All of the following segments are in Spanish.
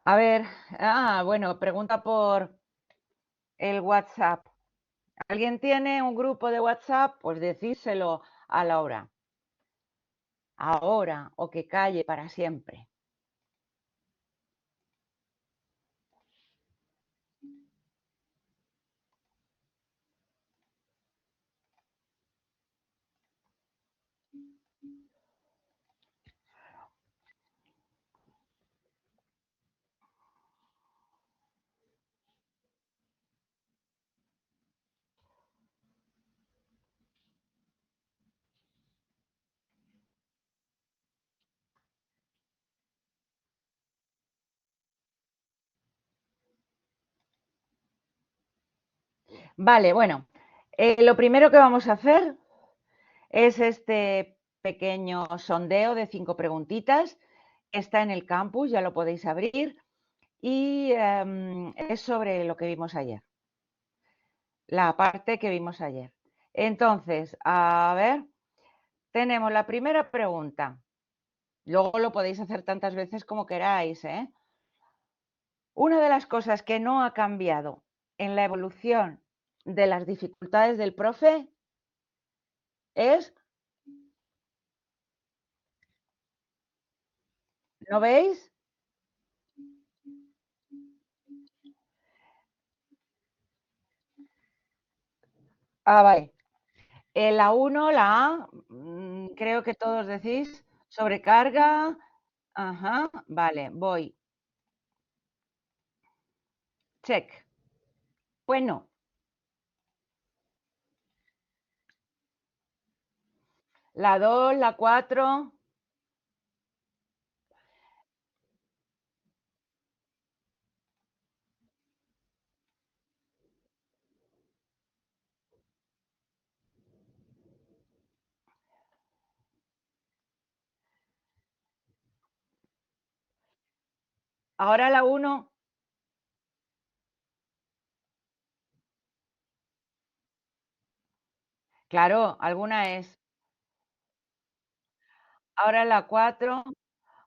A ver, bueno, pregunta por el WhatsApp. ¿Alguien tiene un grupo de WhatsApp? Pues decírselo a Laura. Ahora o que calle para siempre. Vale, bueno, lo primero que vamos a hacer es este pequeño sondeo de 5 preguntitas. Está en el campus, ya lo podéis abrir y es sobre lo que vimos ayer, la parte que vimos ayer. Entonces, a ver, tenemos la primera pregunta. Luego lo podéis hacer tantas veces como queráis, ¿eh? Una de las cosas que no ha cambiado en la evolución de las dificultades del profe es, ¿no veis? Vale. La 1, la A, creo que todos decís sobrecarga. Ajá, vale, voy. Check. Bueno, la 2, la 4. Ahora la 1. Claro, alguna es. Ahora la 4.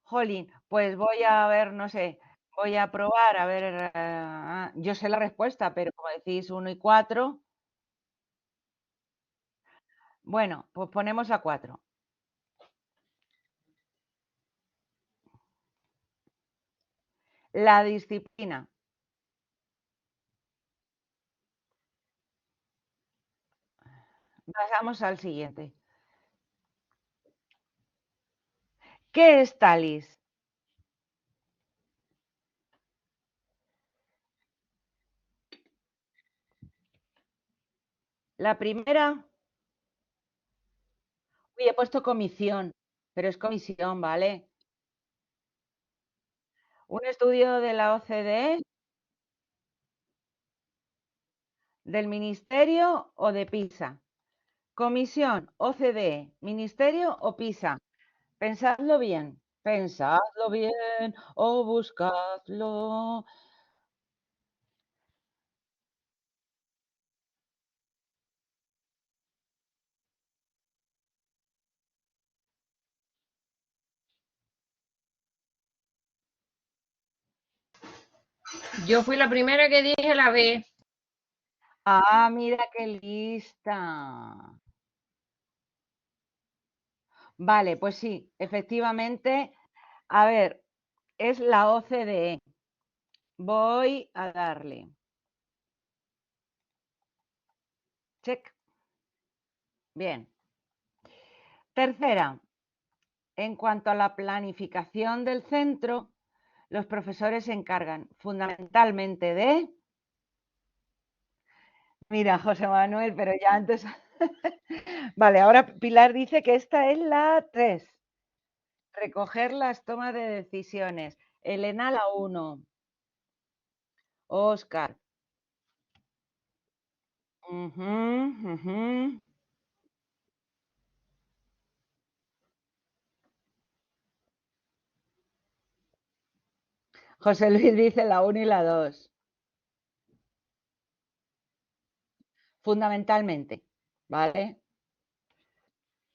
Jolín, pues voy a ver, no sé, voy a probar, a ver, yo sé la respuesta, pero como decís 1 y 4, bueno, pues ponemos a 4. La disciplina. Pasamos al siguiente. ¿Qué es Talis? La primera, uy, he puesto comisión, pero es comisión, ¿vale? Un estudio de la OCDE, del Ministerio o de PISA. Comisión, OCDE, Ministerio o PISA. Pensadlo bien o buscadlo. Yo fui la primera que dije la B. Mira qué lista. Vale, pues sí, efectivamente. A ver, es la OCDE. Voy a darle. Check. Bien. Tercera, en cuanto a la planificación del centro, los profesores se encargan fundamentalmente de... Mira, José Manuel, pero ya antes... Vale, ahora Pilar dice que esta es la 3. Recoger las tomas de decisiones. Elena la 1. Oscar. Ujú, ujú. José Luis dice la 1 y la 2. Fundamentalmente. ¿Vale?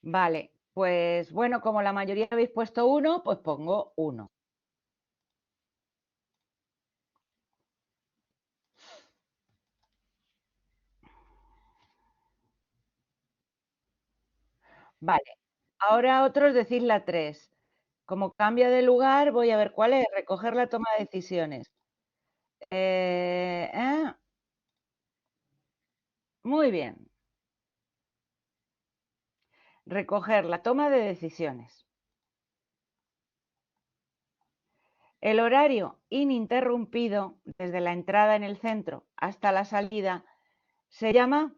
Vale. Pues bueno, como la mayoría habéis puesto 1, pues pongo 1. Vale. Ahora otros decís la 3. Como cambia de lugar, voy a ver cuál es. Recoger la toma de decisiones. Eh, ¿eh? Muy bien. Recoger la toma de decisiones. El horario ininterrumpido desde la entrada en el centro hasta la salida se llama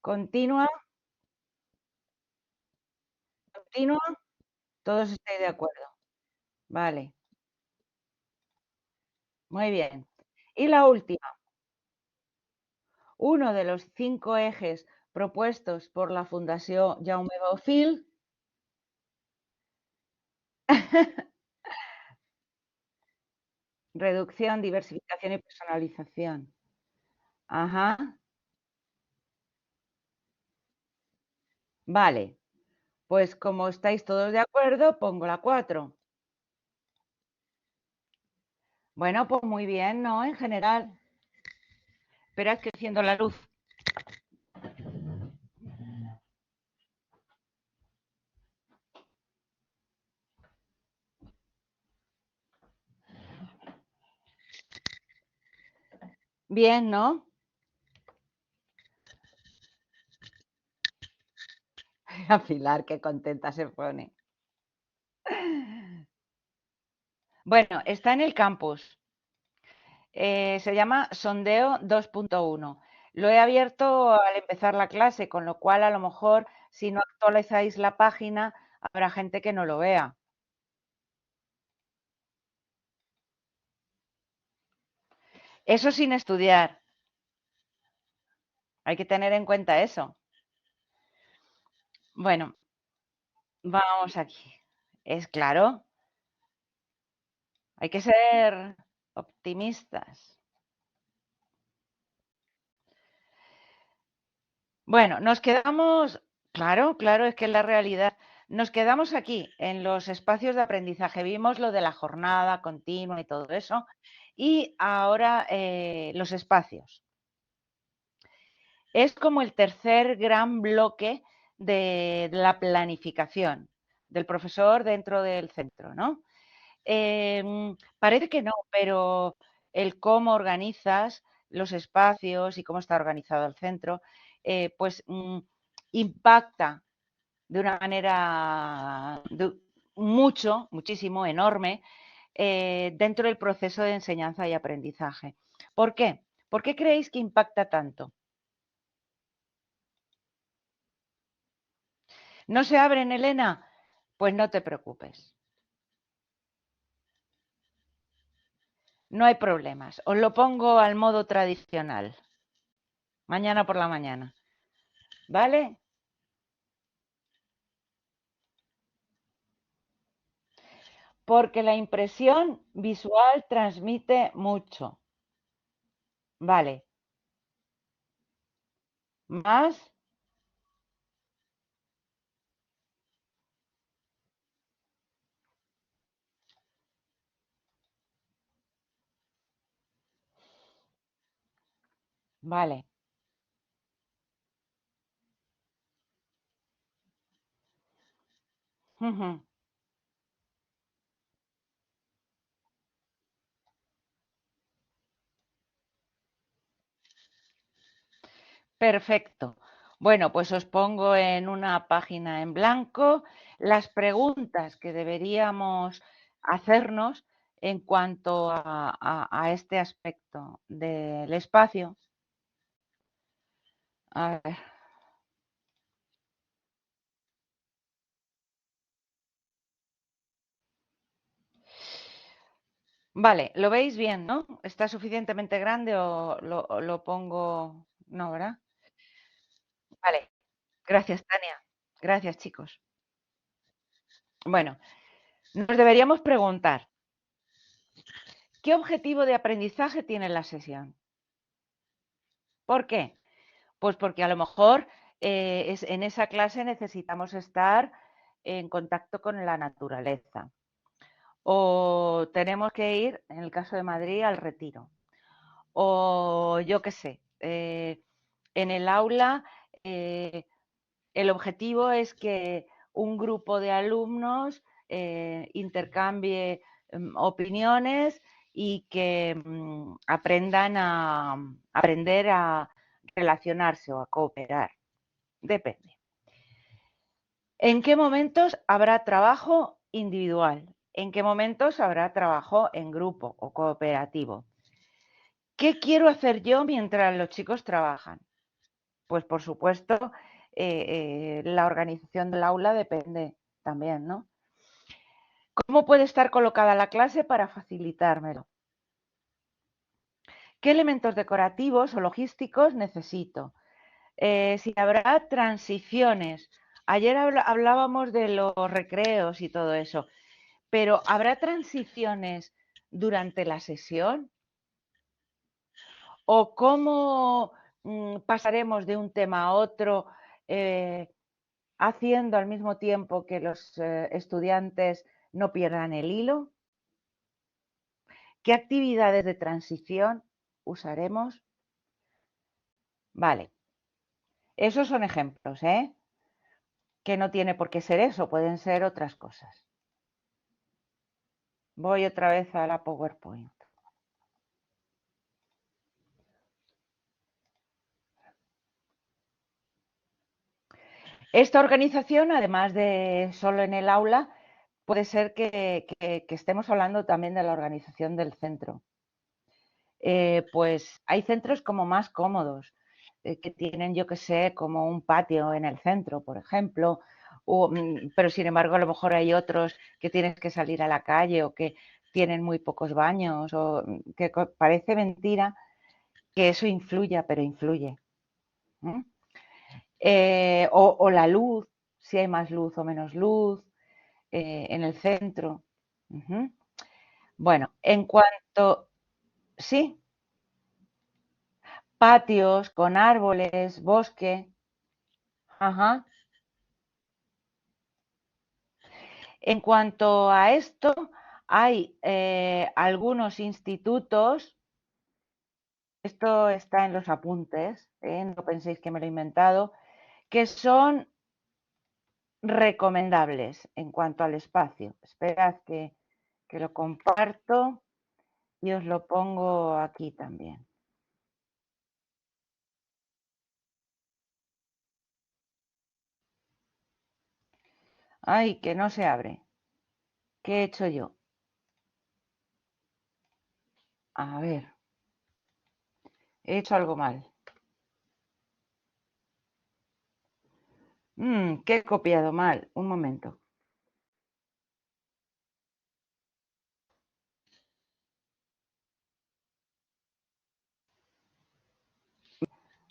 continua, continua. Todos estáis de acuerdo. Vale, muy bien. Y la última, uno de los 5 ejes propuestos por la Fundación Jaume Bofill reducción, diversificación y personalización. Ajá, vale. Pues como estáis todos de acuerdo, pongo la 4. Bueno, pues muy bien, ¿no? En general. Espera, es que enciendo la luz. Bien, ¿no? A Pilar, qué contenta se pone. Bueno, está en el campus. Se llama Sondeo 2.1. Lo he abierto al empezar la clase, con lo cual a lo mejor si no actualizáis la página habrá gente que no lo vea. Eso sin estudiar. Hay que tener en cuenta eso. Bueno, vamos aquí. Es claro, hay que ser optimistas. Bueno, nos quedamos, claro, claro, es que es la realidad. Nos quedamos aquí en los espacios de aprendizaje. Vimos lo de la jornada continua y todo eso. Y ahora los espacios. Es como el tercer gran bloque de la planificación del profesor dentro del centro, ¿no? Parece que no, pero el cómo organizas los espacios y cómo está organizado el centro, pues impacta de una manera muchísimo, enorme, dentro del proceso de enseñanza y aprendizaje. ¿Por qué? ¿Por qué creéis que impacta tanto? ¿No se abren, Elena? Pues no te preocupes. No hay problemas. Os lo pongo al modo tradicional. Mañana por la mañana. ¿Vale? Porque la impresión visual transmite mucho. Vale. Más. Vale. Ujú. Perfecto. Bueno, pues os pongo en una página en blanco las preguntas que deberíamos hacernos en cuanto a este aspecto del espacio. A ver. Vale, lo veis bien, ¿no? ¿Está suficientemente grande o lo pongo? No, ¿verdad? Vale, gracias, Tania. Gracias, chicos. Bueno, nos deberíamos preguntar, ¿qué objetivo de aprendizaje tiene la sesión? ¿Por qué? Pues porque a lo mejor en esa clase necesitamos estar en contacto con la naturaleza. O tenemos que ir, en el caso de Madrid, al retiro. O yo qué sé, en el aula el objetivo es que un grupo de alumnos intercambie opiniones y que aprendan a aprender a relacionarse o a cooperar. Depende. ¿En qué momentos habrá trabajo individual? ¿En qué momentos habrá trabajo en grupo o cooperativo? ¿Qué quiero hacer yo mientras los chicos trabajan? Pues por supuesto, la organización del aula depende también, ¿no? ¿Cómo puede estar colocada la clase para facilitármelo? ¿Qué elementos decorativos o logísticos necesito? Si habrá transiciones. Ayer hablábamos de los recreos y todo eso, pero ¿habrá transiciones durante la sesión? ¿O cómo pasaremos de un tema a otro haciendo al mismo tiempo que los estudiantes no pierdan el hilo? ¿Qué actividades de transición usaremos? Vale, esos son ejemplos, ¿eh? Que no tiene por qué ser eso, pueden ser otras cosas. Voy otra vez a la PowerPoint. Esta organización, además de solo en el aula, puede ser que estemos hablando también de la organización del centro. Pues hay centros como más cómodos, que tienen, yo que sé, como un patio en el centro, por ejemplo, pero sin embargo a lo mejor hay otros que tienes que salir a la calle o que tienen muy pocos baños o que parece mentira que eso influya, pero influye. O la luz, si hay más luz o menos luz en el centro. Bueno, en cuanto... Sí, patios con árboles, bosque. Ajá. En cuanto a esto, hay algunos institutos, esto está en los apuntes, no penséis que me lo he inventado, que son recomendables en cuanto al espacio. Esperad que lo comparto y os lo pongo aquí también. Ay, que no se abre. ¿Qué he hecho yo? A ver, he hecho algo mal. ¿Qué he copiado mal? Un momento.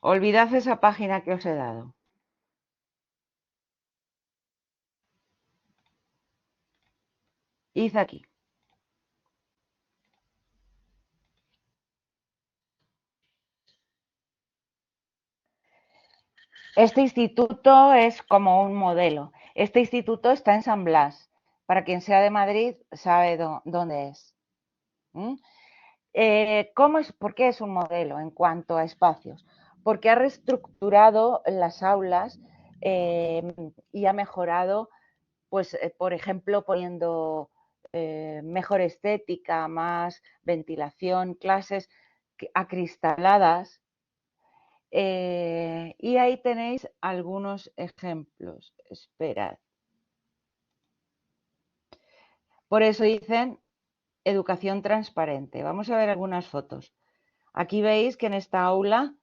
Olvidad esa página que os he dado. Id aquí. Este instituto es como un modelo. Este instituto está en San Blas. Para quien sea de Madrid, sabe dónde es. ¿Por qué es un modelo en cuanto a espacios? Porque ha reestructurado las aulas y ha mejorado, pues, por ejemplo, poniendo mejor estética, más ventilación, clases acristaladas. Y ahí tenéis algunos ejemplos. Esperad. Por eso dicen educación transparente. Vamos a ver algunas fotos. Aquí veis que en esta aula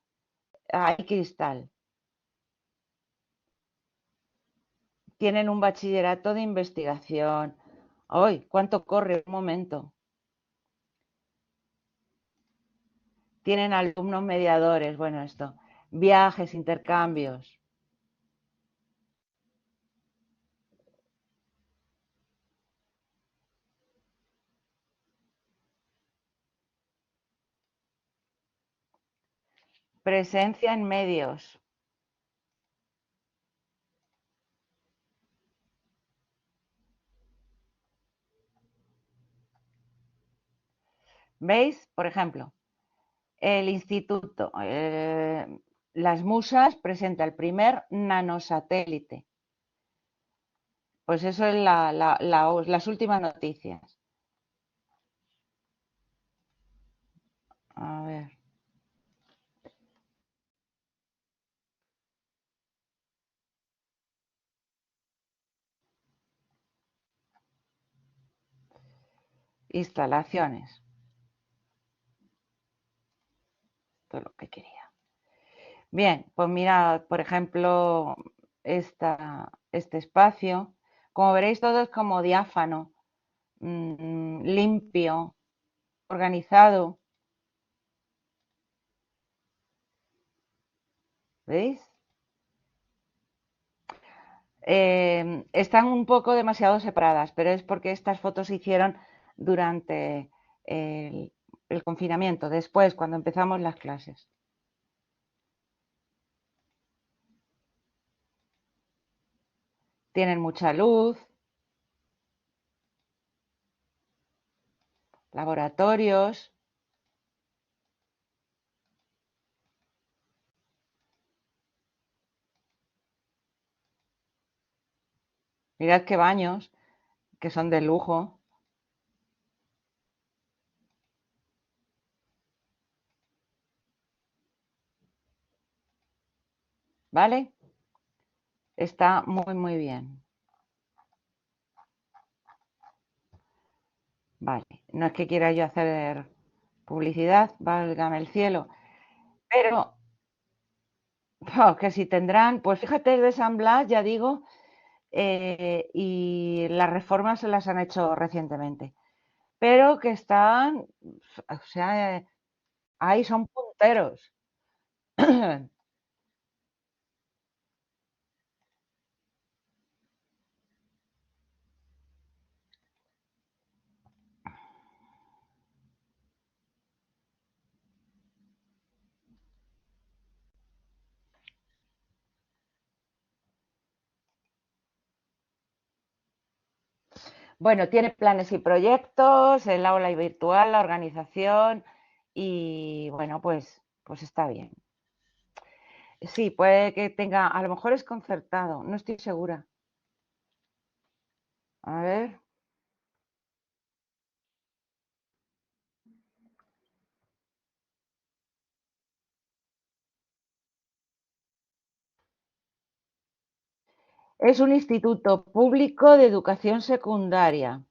hay cristal. Tienen un bachillerato de investigación. ¡Ay! ¿Cuánto corre? Un momento. Tienen alumnos mediadores. Bueno, esto. Viajes, intercambios. Presencia en medios. ¿Veis? Por ejemplo, el instituto. las Musas presenta el primer nanosatélite. Pues eso es las últimas noticias. A ver. Instalaciones. Todo lo que quería. Bien, pues mira, por ejemplo, este espacio. Como veréis, todo es como diáfano, limpio, organizado. ¿Veis? Están un poco demasiado separadas, pero es porque estas fotos se hicieron durante el confinamiento, después, cuando empezamos las clases. Tienen mucha luz, laboratorios. Mirad qué baños, que son de lujo. ¿Vale? Está muy, muy bien. Vale, no es que quiera yo hacer publicidad, válgame el cielo, pero que si tendrán, pues fíjate, de San Blas, ya digo, y las reformas se las han hecho recientemente, pero que están, o sea, ahí son punteros. Bueno, tiene planes y proyectos, el aula virtual, la organización y bueno, pues está bien. Sí, puede que tenga, a lo mejor es concertado, no estoy segura. A ver, es un instituto público de educación secundaria.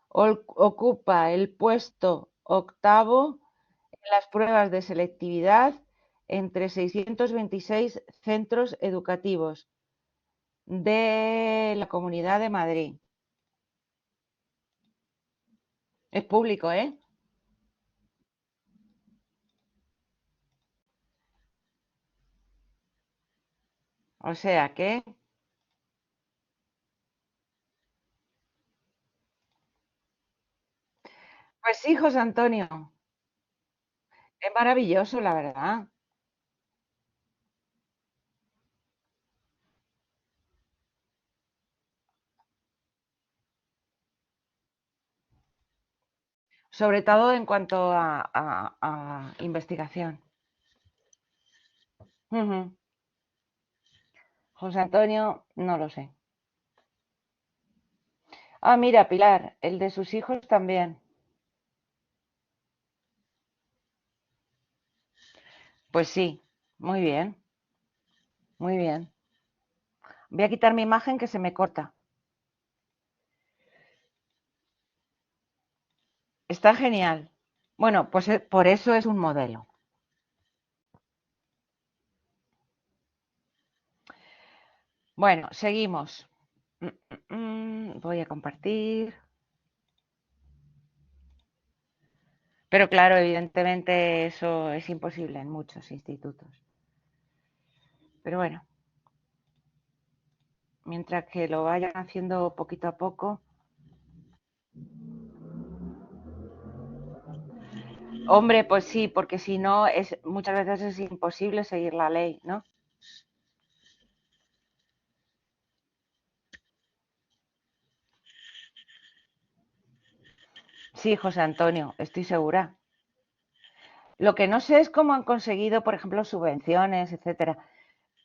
Ocupa el puesto octavo en las pruebas de selectividad entre 626 centros educativos de la Comunidad de Madrid. Es público, ¿eh? O sea que, pues sí, José Antonio, es maravilloso, la verdad. Sobre todo en cuanto a investigación. Ujú. José Antonio, no lo sé. Ah, mira, Pilar, el de sus hijos también. Pues sí, muy bien, muy bien. Voy a quitar mi imagen que se me corta. Está genial. Bueno, pues por eso es un modelo. Bueno, seguimos. Voy a compartir. Pero claro, evidentemente eso es imposible en muchos institutos. Pero bueno, mientras que lo vayan haciendo poquito a poco. Hombre, pues sí, porque si no, muchas veces es imposible seguir la ley, ¿no? Sí, José Antonio, estoy segura. Lo que no sé es cómo han conseguido, por ejemplo, subvenciones, etcétera.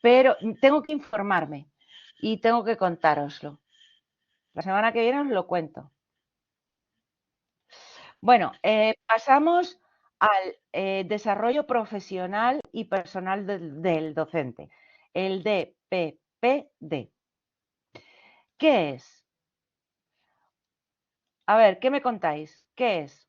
Pero tengo que informarme y tengo que contároslo. La semana que viene os lo cuento. Bueno, pasamos al desarrollo profesional y personal del docente, el DPPD. ¿Qué es? A ver, ¿qué me contáis? ¿Qué es?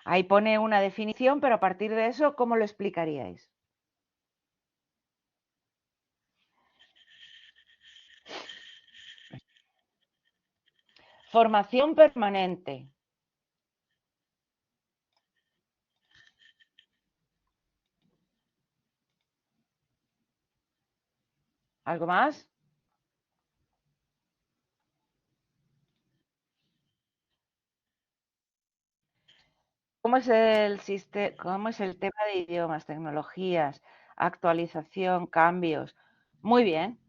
Ahí pone una definición, pero a partir de eso, ¿cómo lo explicaríais? Formación permanente. ¿Algo más? ¿Cómo es el tema de idiomas, tecnologías, actualización, cambios? Muy bien,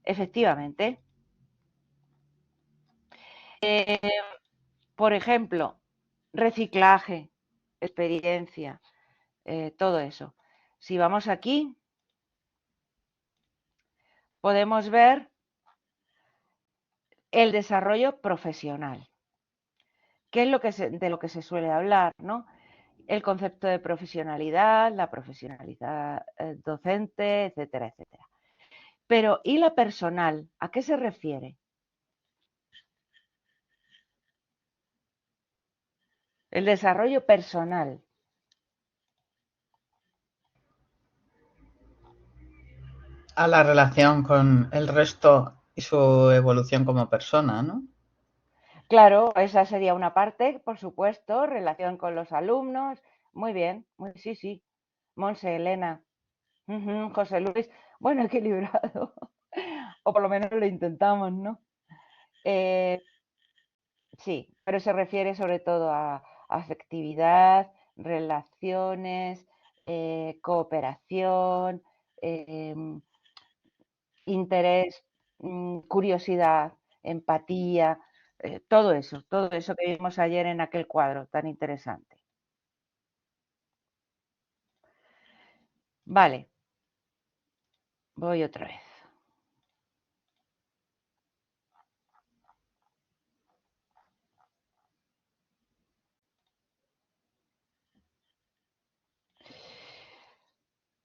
efectivamente. Eh, por ejemplo, reciclaje, experiencia, todo eso. Si vamos aquí, podemos ver el desarrollo profesional, que es de lo que se suele hablar, ¿no? El concepto de profesionalidad, la profesionalidad docente, etcétera, etcétera. Pero, ¿y la personal? ¿A qué se refiere? El desarrollo personal. A la relación con el resto y su evolución como persona, ¿no? Claro, esa sería una parte, por supuesto, relación con los alumnos. Muy bien, sí, sí. Monse, Elena, José Luis, bueno, equilibrado. O por lo menos lo intentamos, ¿no? Sí, pero se refiere sobre todo a afectividad, relaciones, cooperación, interés, curiosidad, empatía, todo eso que vimos ayer en aquel cuadro tan interesante. Vale, voy otra vez.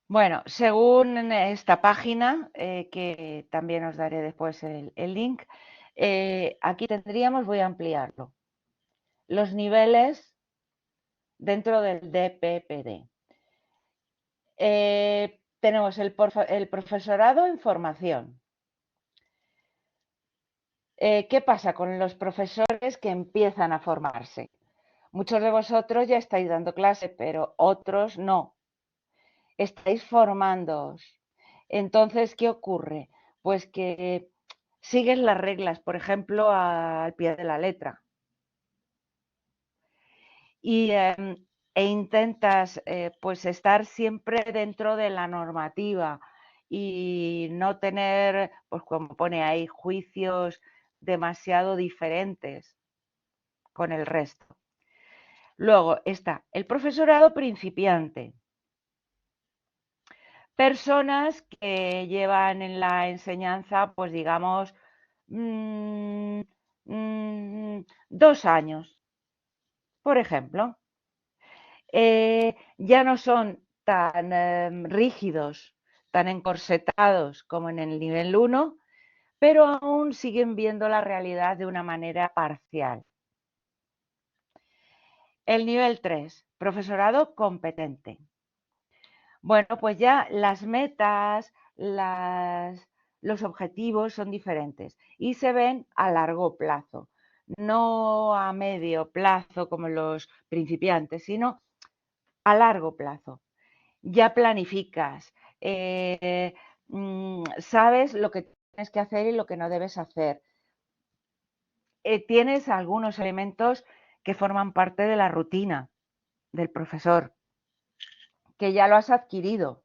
Bueno, según esta página, que también os daré después el link, aquí tendríamos, voy a ampliarlo, los niveles dentro del DPPD. Tenemos el profesorado en formación. ¿Qué pasa con los profesores que empiezan a formarse? Muchos de vosotros ya estáis dando clase, pero otros no. Estáis formándoos. Entonces, ¿qué ocurre? Pues que sigues las reglas, por ejemplo, al pie de la letra. E intentas pues estar siempre dentro de la normativa y no tener, pues como pone ahí, juicios demasiado diferentes con el resto. Luego está el profesorado principiante. Personas que llevan en la enseñanza, pues digamos, 2 años, por ejemplo. Ya no son tan rígidos, tan encorsetados como en el nivel 1, pero aún siguen viendo la realidad de una manera parcial. El nivel 3, profesorado competente. Bueno, pues ya las metas, los objetivos son diferentes y se ven a largo plazo, no a medio plazo como los principiantes, sino a largo plazo. Ya planificas, sabes lo que tienes que hacer y lo que no debes hacer. Tienes algunos elementos que forman parte de la rutina del profesor, que ya lo has adquirido.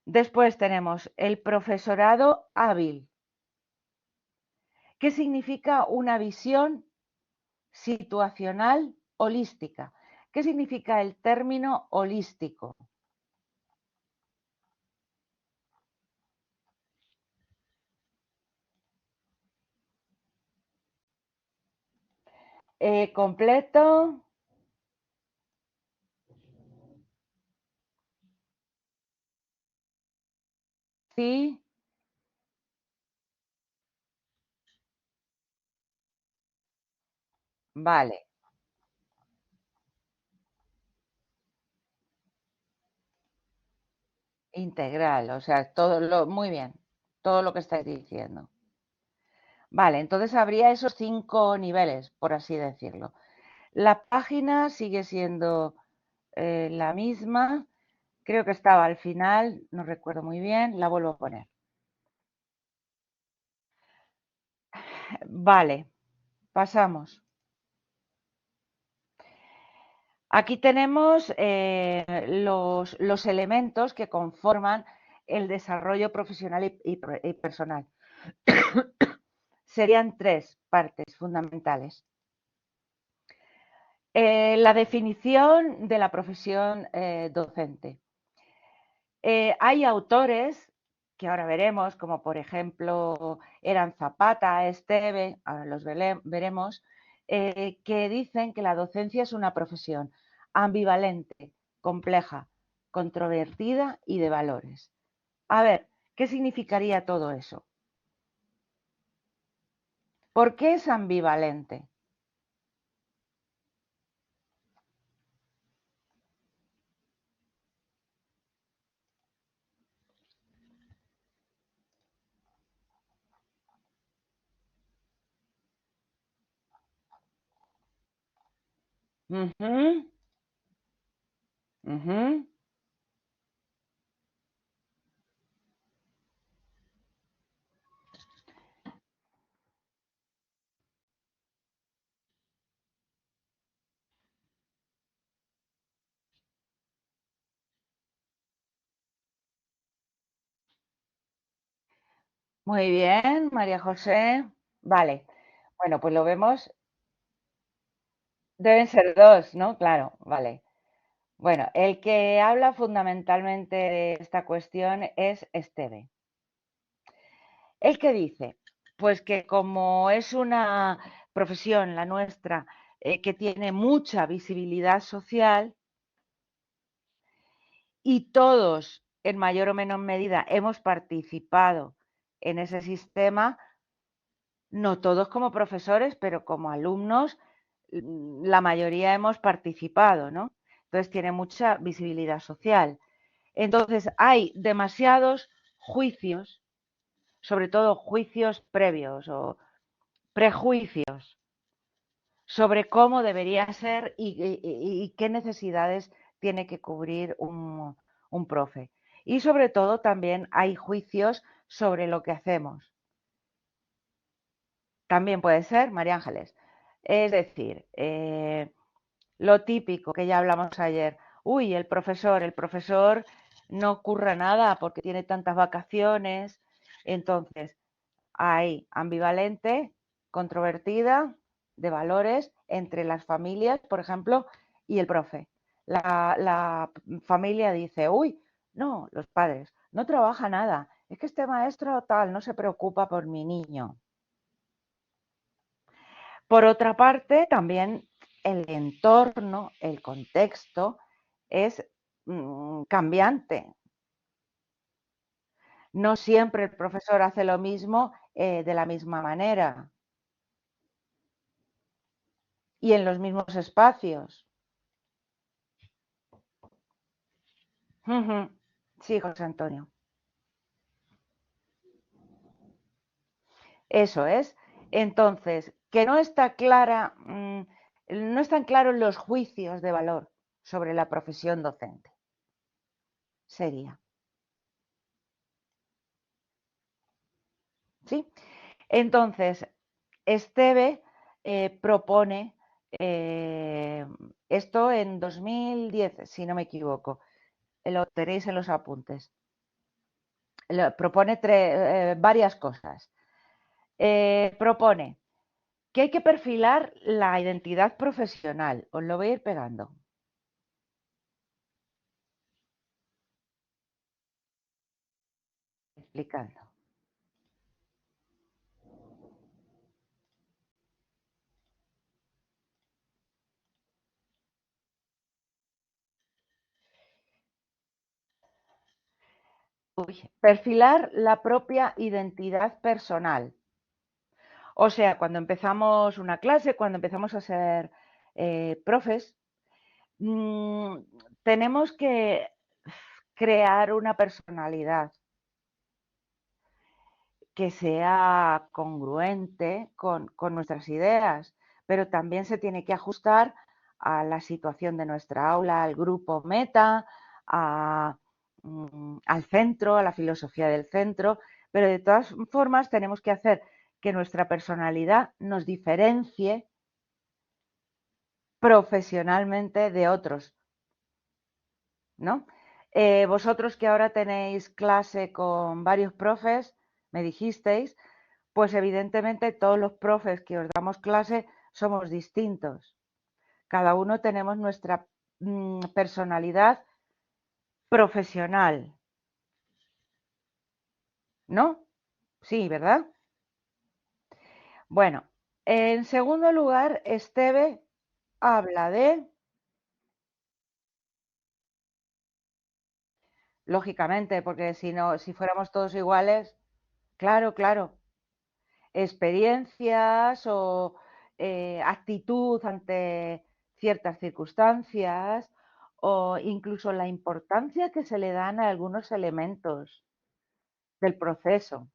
Después tenemos el profesorado hábil. ¿Qué significa una visión situacional holística? ¿Qué significa el término holístico? Completo. Sí. Vale. Integral, o sea, muy bien, todo lo que estáis diciendo. Vale, entonces habría esos 5 niveles, por así decirlo. La página sigue siendo la misma, creo que estaba al final, no recuerdo muy bien, la vuelvo a poner. Vale, pasamos. Aquí tenemos los elementos que conforman el desarrollo profesional y personal. Serían 3 partes fundamentales. La definición de la profesión docente. Hay autores que ahora veremos, como por ejemplo eran Zapata, Esteve, ahora los veremos, que dicen que la docencia es una profesión ambivalente, compleja, controvertida y de valores. A ver, ¿qué significaría todo eso? ¿Por qué es ambivalente? Ujú, ujú. Muy bien, María José. Vale. Bueno, pues lo vemos. Deben ser 2, ¿no? Claro, vale. Bueno, el que habla fundamentalmente de esta cuestión es Esteve. ¿El que dice? Pues que como es una profesión, la nuestra, que tiene mucha visibilidad social y todos, en mayor o menor medida, hemos participado en ese sistema, no todos como profesores, pero como alumnos, la mayoría hemos participado, ¿no? Entonces tiene mucha visibilidad social. Entonces hay demasiados juicios, sobre todo juicios previos o prejuicios sobre cómo debería ser y qué necesidades tiene que cubrir un profe. Y sobre todo también hay juicios sobre lo que hacemos. También puede ser, María Ángeles. Es decir, lo típico que ya hablamos ayer. Uy, el profesor no curra nada porque tiene tantas vacaciones. Entonces, hay ambivalente, controvertida, de valores entre las familias, por ejemplo, y el profe. La familia dice, uy, no, los padres, no trabaja nada. Es que este maestro tal no se preocupa por mi niño. Por otra parte, también el entorno, el contexto es cambiante. No siempre el profesor hace lo mismo de la misma manera y en los mismos espacios. Sí, José Antonio. Eso es. Entonces, que no está clara, no están claros los juicios de valor sobre la profesión docente. Sería. ¿Sí? Entonces, Esteve propone esto en 2010, si no me equivoco. Lo tenéis en los apuntes. Propone varias cosas. propone que hay que perfilar la identidad profesional. Os lo voy a ir pegando. Explicando. Perfilar la propia identidad personal. O sea, cuando empezamos una clase, cuando empezamos a ser profes, tenemos que crear una personalidad que sea congruente con nuestras ideas, pero también se tiene que ajustar a la situación de nuestra aula, al grupo meta, al centro, a la filosofía del centro, pero de todas formas tenemos que hacer que nuestra personalidad nos diferencie profesionalmente de otros, ¿no? Vosotros que ahora tenéis clase con varios profes, me dijisteis, pues evidentemente todos los profes que os damos clase somos distintos. Cada uno tenemos nuestra personalidad profesional, ¿no? Sí, ¿verdad? Bueno, en segundo lugar, Esteve habla de, lógicamente, porque si no, si fuéramos todos iguales, claro, claro, experiencias o actitud ante ciertas circunstancias o incluso la importancia que se le dan a algunos elementos del proceso.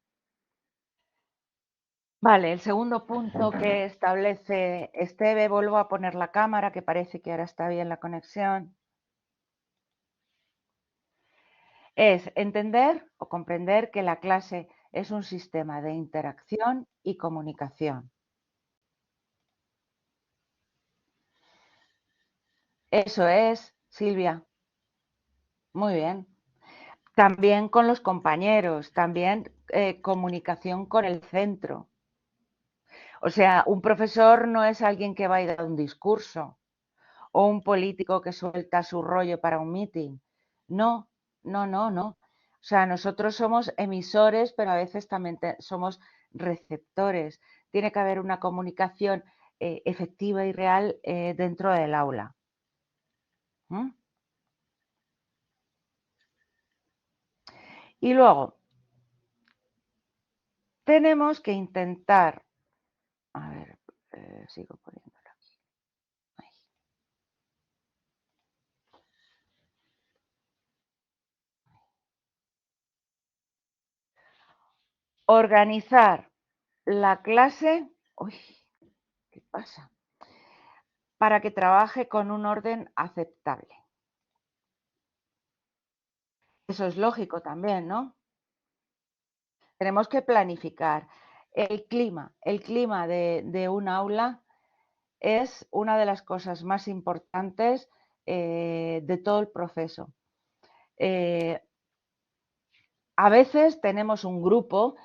Vale, el segundo punto que establece Esteve, vuelvo a poner la cámara, que parece que ahora está bien la conexión, es entender o comprender que la clase es un sistema de interacción y comunicación. Eso es, Silvia. Muy bien. También con los compañeros, también comunicación con el centro. O sea, un profesor no es alguien que va a ir a dar un discurso o un político que suelta su rollo para un meeting. No, no, no, no. O sea, nosotros somos emisores, pero a veces también somos receptores. Tiene que haber una comunicación efectiva y real dentro del aula. ¿Mm? Y luego, tenemos que intentar, a ver, sigo poniéndolo aquí. Ahí. Organizar la clase, uy, ¿qué pasa? Para que trabaje con un orden aceptable. Eso es lógico también, ¿no? Tenemos que planificar. El clima de un aula es una de las cosas más importantes de todo el proceso. A veces tenemos un grupo,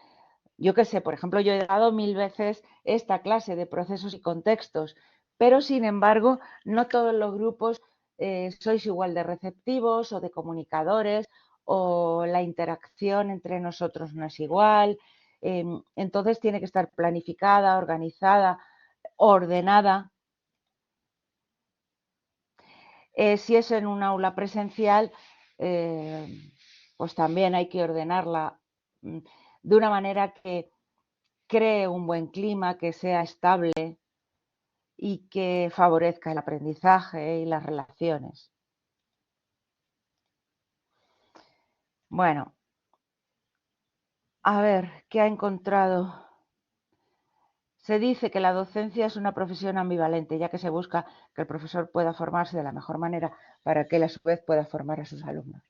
yo qué sé, por ejemplo, yo he dado 1000 veces esta clase de procesos y contextos, pero sin embargo, no todos los grupos sois igual de receptivos o de comunicadores o la interacción entre nosotros no es igual. Entonces tiene que estar planificada, organizada, ordenada. Si es en un aula presencial, pues también hay que ordenarla de una manera que cree un buen clima, que sea estable y que favorezca el aprendizaje y las relaciones. Bueno, a ver, ¿qué ha encontrado? Se dice que la docencia es una profesión ambivalente, ya que se busca que el profesor pueda formarse de la mejor manera para que él a su vez pueda formar a sus alumnos.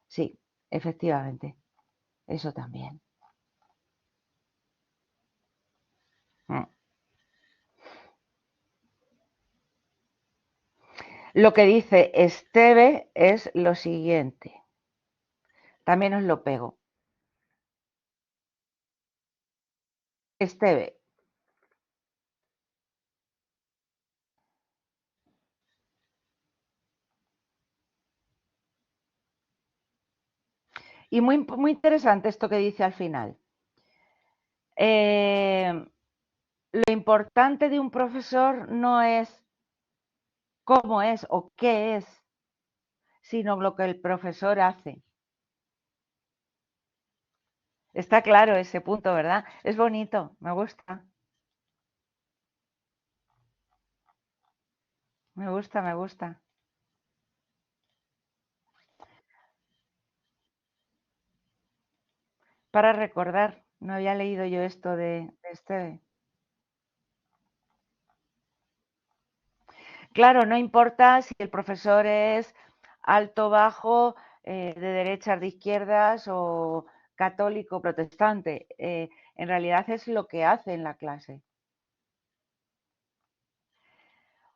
Sí, efectivamente, eso también. Lo que dice Esteve es lo siguiente. También os lo pego. Esteve. Y muy interesante esto que dice al final. Lo importante de un profesor no es cómo es o qué es, sino lo que el profesor hace. Está claro ese punto, ¿verdad? Es bonito, me gusta. Me gusta, me gusta. Para recordar, no había leído yo esto de Esteve. Claro, no importa si el profesor es alto, bajo, de derechas, de izquierdas o católico, protestante. En realidad es lo que hace en la clase.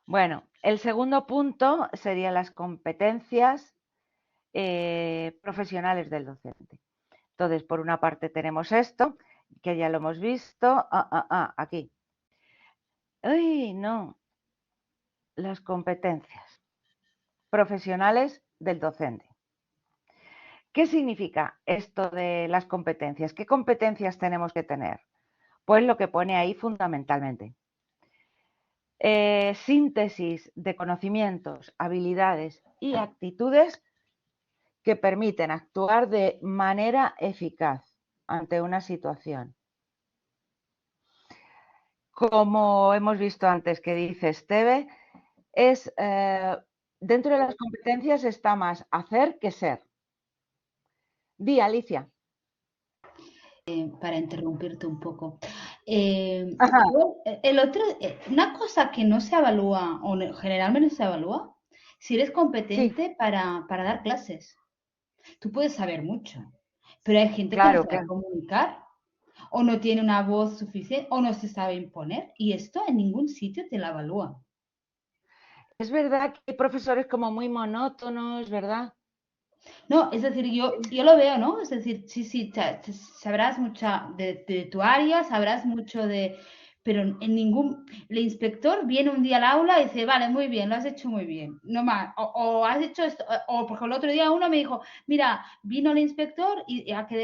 Bueno, el segundo punto serían las competencias profesionales del docente. Entonces, por una parte tenemos esto, que ya lo hemos visto. Aquí. ¡Ay, no! Las competencias profesionales del docente. ¿Qué significa esto de las competencias? ¿Qué competencias tenemos que tener? Pues lo que pone ahí fundamentalmente. Síntesis de conocimientos, habilidades y actitudes que permiten actuar de manera eficaz ante una situación. Como hemos visto antes que dice Esteve, es dentro de las competencias está más hacer que ser. Di, Alicia. Para interrumpirte un poco. Ajá. Una cosa que no se evalúa, o generalmente no se evalúa, si eres competente Sí, para dar clases. Tú puedes saber mucho, pero hay gente que no claro, sabe claro. comunicar, o no tiene una voz suficiente, o no se sabe imponer, y esto en ningún sitio te la evalúa. Es verdad que hay profesores como muy monótonos, ¿verdad? No, es decir, yo lo veo, ¿no? Es decir, sí, sabrás mucho de tu área, sabrás mucho de... Pero en ningún... El inspector viene un día al aula y dice, vale, muy bien, lo has hecho muy bien. No más. O has hecho esto... O, por ejemplo, el otro día uno me dijo, mira, vino el inspector y a que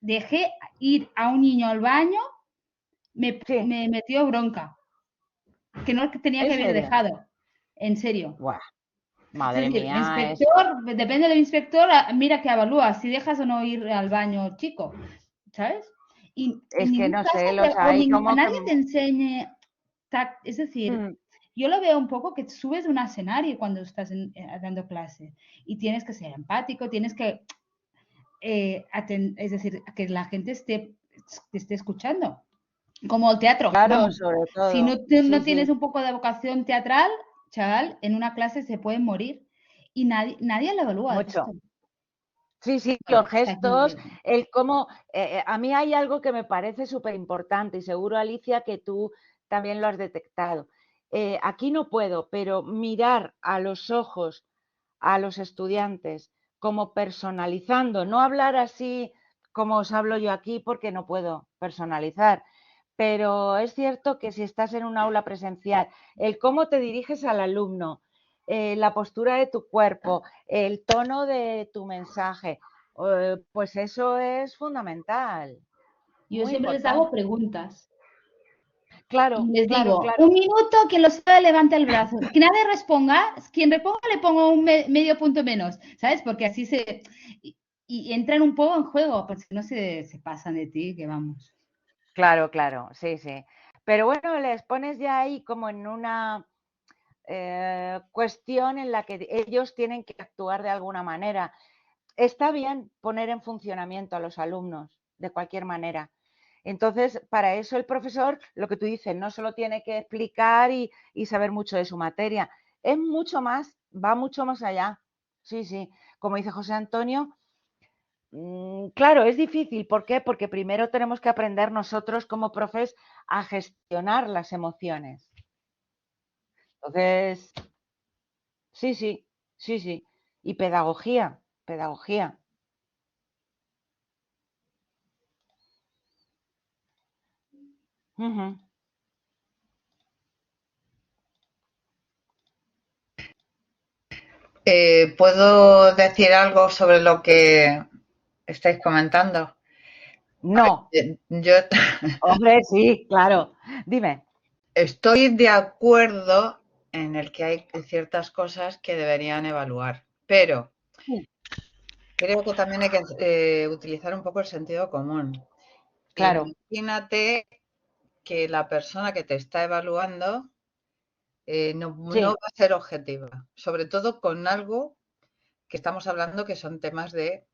dejé ir a un niño al baño, Sí, me metió bronca. Que no tenía en que haber serio. dejado. En serio. Buah, Es madre decir, el mía, es, inspector, depende del inspector, mira que evalúa si dejas o no ir al baño chico, ¿sabes? Y en es que ningún no caso sé, los hay como que... nadie te enseñe, es decir, Mm, yo lo veo un poco que subes un escenario cuando estás dando clase y tienes que ser empático, tienes que, es decir, que la gente te esté escuchando, como el teatro, claro, vamos. sobre Si todo. no Sí, tienes sí. un poco de vocación teatral, chaval, en una clase se pueden morir y nadie lo evalúa esto. Mucho. Sí, sí, Vale, los o sea gestos, el cómo... a mí hay algo que me parece súper importante y seguro, Alicia, que tú también lo has detectado. Aquí no puedo, pero mirar a los ojos a los estudiantes como personalizando, no hablar así como os hablo yo aquí porque no puedo personalizar, pero es cierto que si estás en un aula presencial, el cómo te diriges al alumno, la postura de tu cuerpo, el tono de tu mensaje, pues eso es fundamental, yo muy siempre les hago importante. preguntas y Claro, les claro, digo, claro. un minuto, quien lo sabe levanta el brazo. Que nadie responda, quien reponga le pongo un medio punto menos, ¿sabes? Porque así y entran un poco en juego, porque si no se pasan de ti, que vamos. Claro, claro, sí, sí. Pero bueno, les pones ya ahí como en una cuestión en la que ellos tienen que actuar de alguna manera. Está bien poner en funcionamiento a los alumnos de cualquier manera. Entonces, para eso el profesor, lo que tú dices, no solo tiene que explicar y saber mucho de su materia, es mucho más, va mucho más allá. Sí, sí. Como dice José Antonio, claro, es difícil. ¿Por qué? Porque primero tenemos que aprender nosotros como profes a gestionar las emociones. Entonces, sí, sí, sí, sí. Y pedagogía, pedagogía. Ujú. ¿Puedo decir algo sobre lo que estáis comentando? No, Yo hombre, sí, claro. Dime. estoy de acuerdo en el que hay ciertas cosas que deberían evaluar, pero Sí. creo que también hay que utilizar un poco el sentido común. Claro, Imagínate que la persona que te está evaluando no sí. va a ser objetiva, sobre todo con algo que estamos hablando que son temas de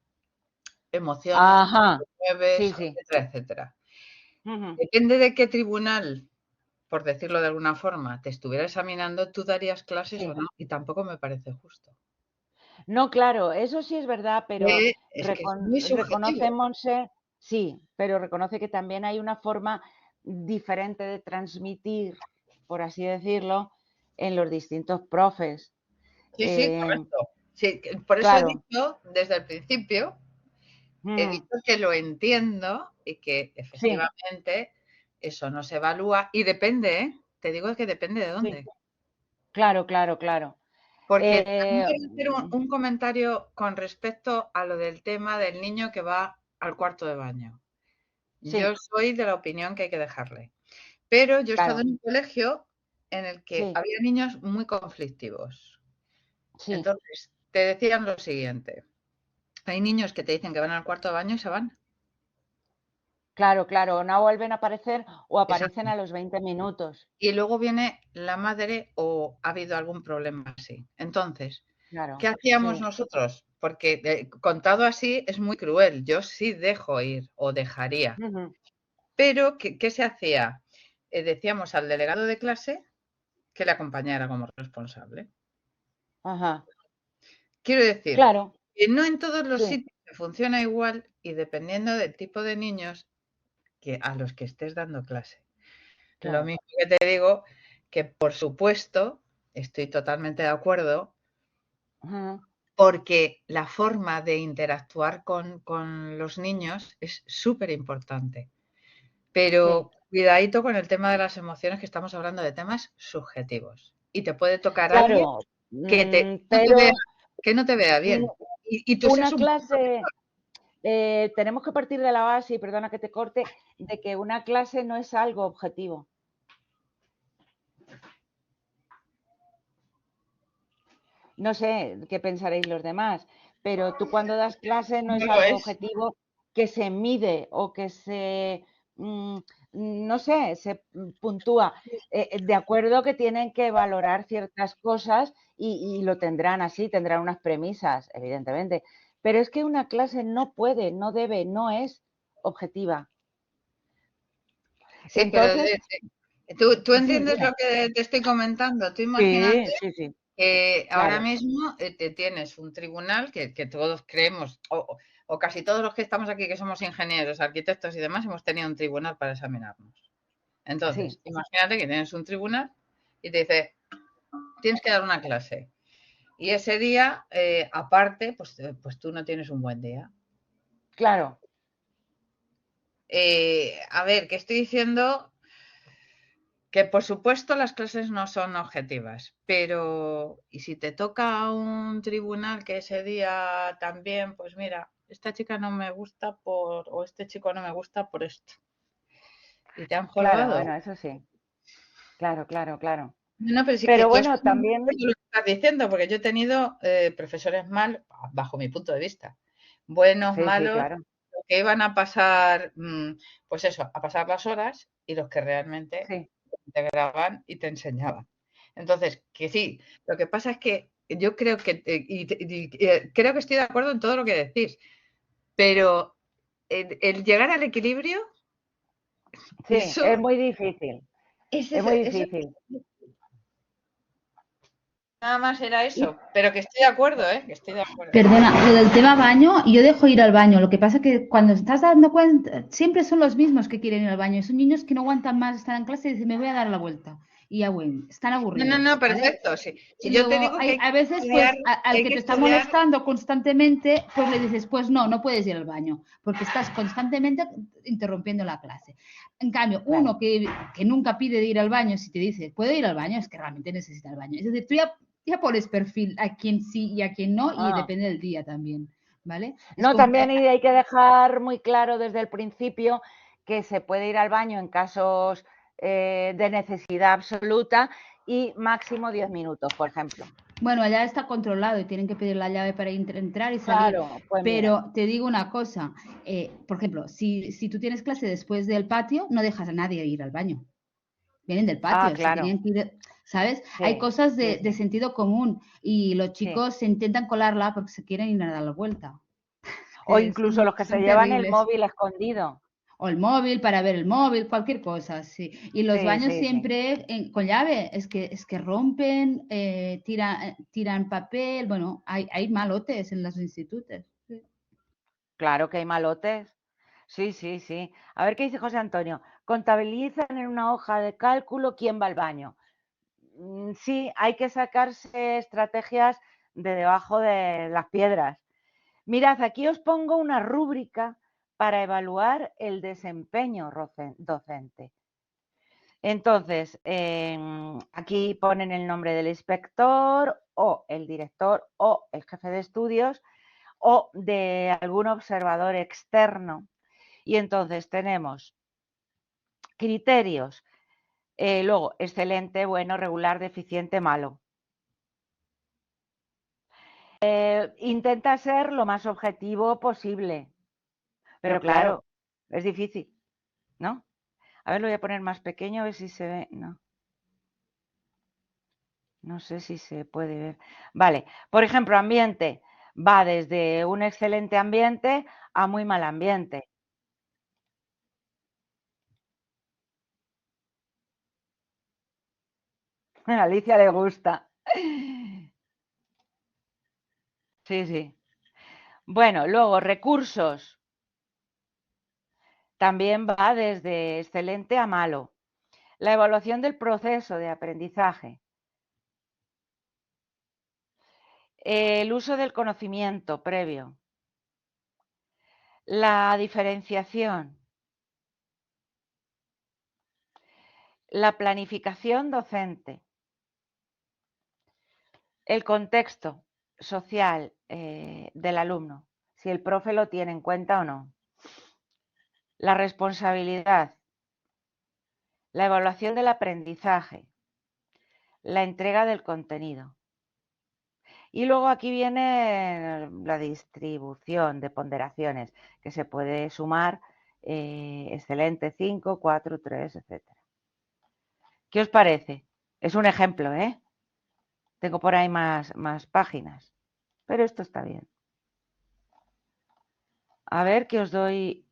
emociones, Ajá. Sí, mueves, sí. etcétera, etcétera. Ujú. Depende de qué tribunal, por decirlo de alguna forma, te estuviera examinando, tú darías clases o Sí. no, y tampoco me parece justo. No, claro, eso sí es verdad, pero Es que es muy reconoce subjetivo. Monse, sí, pero reconoce que también hay una forma diferente de transmitir, por así decirlo, en los distintos profes. Sí, sí, Eh, correcto. Sí, por eso he claro. dicho desde el principio, he Ujú. dicho que lo entiendo y que Sí, efectivamente eso no se evalúa y depende, ¿eh? Te digo que depende de sí, dónde. claro, claro, claro. Porque también Eh, quiero hacer un comentario con respecto a lo del tema del niño que va al cuarto de baño. Yo sí, soy de la opinión que hay que dejarle. Pero yo he estado claro, en un colegio en el que sí, había niños muy conflictivos. sí, Entonces, te decían lo siguiente. Hay niños que te dicen que van al cuarto de baño y se van. claro, claro. No vuelven a aparecer o aparecen Exacto. a los 20 minutos. Y luego viene la madre o ha habido algún problema así. Entonces, ¿qué Claro, hacíamos sí. nosotros? Porque contado así es muy cruel. Yo sí dejo ir o dejaría. Ujú. Pero, ¿qué se hacía? Decíamos al delegado de clase que le acompañara como responsable. Ajá, Quiero decir, claro, que no en todos los sí, sitios funciona igual y dependiendo del tipo de niños que a los que estés dando clase. Lo claro. mismo que te digo que, por supuesto, estoy totalmente de acuerdo Ujú. porque la forma de interactuar con los niños es súper importante. Sí, Pero cuidadito con el tema de las emociones, que estamos hablando de temas subjetivos. Y te puede tocar a alguien claro, que no te vea, pero que no te vea mm, bien. Y tú seas una un... clase, tenemos que partir de la base, y perdona que te corte, de que una clase no es algo objetivo. No sé qué pensaréis los demás, pero tú cuando das clase no es No lo algo es. objetivo que se mide o que se, mm, no sé, se puntúa. De acuerdo que tienen que valorar ciertas cosas y lo tendrán así, tendrán unas premisas, evidentemente, pero es que una clase no puede, no debe, no es objetiva. Sí, pero Entonces, tú sí, entiendes dime. lo que te estoy comentando. Tú imagínate Sí, sí, sí, que ahora claro. mismo te tienes un tribunal que todos creemos, o casi todos los que estamos aquí, que somos ingenieros, arquitectos y demás, hemos tenido un tribunal para examinarnos. Sí, Entonces, imagínate que tienes un tribunal y te dice, tienes que dar una clase. Y ese día, aparte, pues tú no tienes un buen día. claro. A ver, ¿qué estoy diciendo? Que por supuesto las clases no son objetivas, pero ¿y si te toca un tribunal que ese día también, pues mira, esta chica no me gusta o este chico no me gusta por esto? ¿Y te han Claro, jorobado? bueno, eso sí. Claro, claro, claro. No, pero sí que Pero yo estoy bueno, de acuerdo también, con lo que estás diciendo, porque yo he tenido profesores mal, bajo mi punto de vista, buenos, sí, sí, malos, claro. los que iban a pasar, pues eso, a pasar las horas y los que realmente Sí, te integraban y te enseñaban. Entonces, que sí, lo que pasa es que yo creo que, creo que estoy de acuerdo en todo lo que decís, pero el llegar al equilibrio, sí, eso, es muy difícil, ese, es muy eso difícil. nada más era Y eso, pero que estoy de acuerdo, ¿eh? Que estoy de acuerdo. Perdona, lo del tema baño, yo dejo ir al baño. Lo que pasa que cuando estás dando cuenta, siempre son los mismos que quieren ir al baño. Son niños que no aguantan más estar en clase y dicen, me voy a dar la vuelta. y ya bueno, están No, aburridos, no, ¿vale? perfecto. Sí. Si Y yo te luego digo que hay a que veces, pues, estudiar, al hay que que te está estudiar. molestando constantemente, pues le dices, pues no puedes ir al baño, porque estás constantemente interrumpiendo la clase. En cambio, Claro. uno que nunca pide de ir al baño, si te dice, ¿puedo ir al baño? Es que realmente necesita el baño. Es decir, tú ya pones perfil a quien sí y a quien no, y Ah. depende del día también, ¿vale? Es No, como, también hay que dejar muy claro desde el principio que se puede ir al baño en casos de necesidad absoluta y máximo 10 minutos, por ejemplo. bueno, allá está controlado y tienen que pedir la llave para entrar y salir. Claro, pues mira. Pero te digo una cosa, por ejemplo, si tú tienes clase después del patio, no dejas a nadie ir al baño. Vienen del patio, si Claro. tenían que ir, ¿sabes? Sí, Hay cosas de sí. sentido común y los Sí. chicos se intentan colarla porque se quieren ir a dar la vuelta. O incluso los que se Son llevan el terribles. móvil escondido. O el móvil para ver el móvil, cualquier cosa, sí. Y los Sí, baños sí, sí. siempre con llave, es que rompen, tiran papel, bueno, hay malotes en los institutos. Sí. Claro que hay malotes. Sí, sí, sí. A ver qué dice José Antonio. Contabilizan en una hoja de cálculo quién va al baño. Sí, hay que sacarse estrategias de debajo de las piedras. Mirad, aquí os pongo una rúbrica para evaluar el desempeño docente. Entonces, aquí ponen el nombre del inspector o el director o el jefe de estudios o de algún observador externo. Y entonces tenemos criterios, luego excelente, bueno, regular, deficiente, malo. Intenta ser lo más objetivo posible, pero claro, es difícil, ¿no? A ver, lo voy a poner más pequeño, a ver si se ve. No, no sé si se puede ver. Vale, por ejemplo, ambiente. Va desde un excelente ambiente a muy mal ambiente. A Alicia le gusta. Sí, sí. Bueno, luego, recursos. También va desde excelente a malo. La evaluación del proceso de aprendizaje. El uso del conocimiento previo. La diferenciación. La planificación docente. El contexto social del alumno, si el profe lo tiene en cuenta o no. La responsabilidad. La evaluación del aprendizaje. La entrega del contenido. Y luego aquí viene la distribución de ponderaciones, que se puede sumar excelente 5, 4, 3, etc. ¿Qué os parece? Es un ejemplo, ¿eh? Tengo por ahí más páginas, pero esto está bien. A ver, que os doy...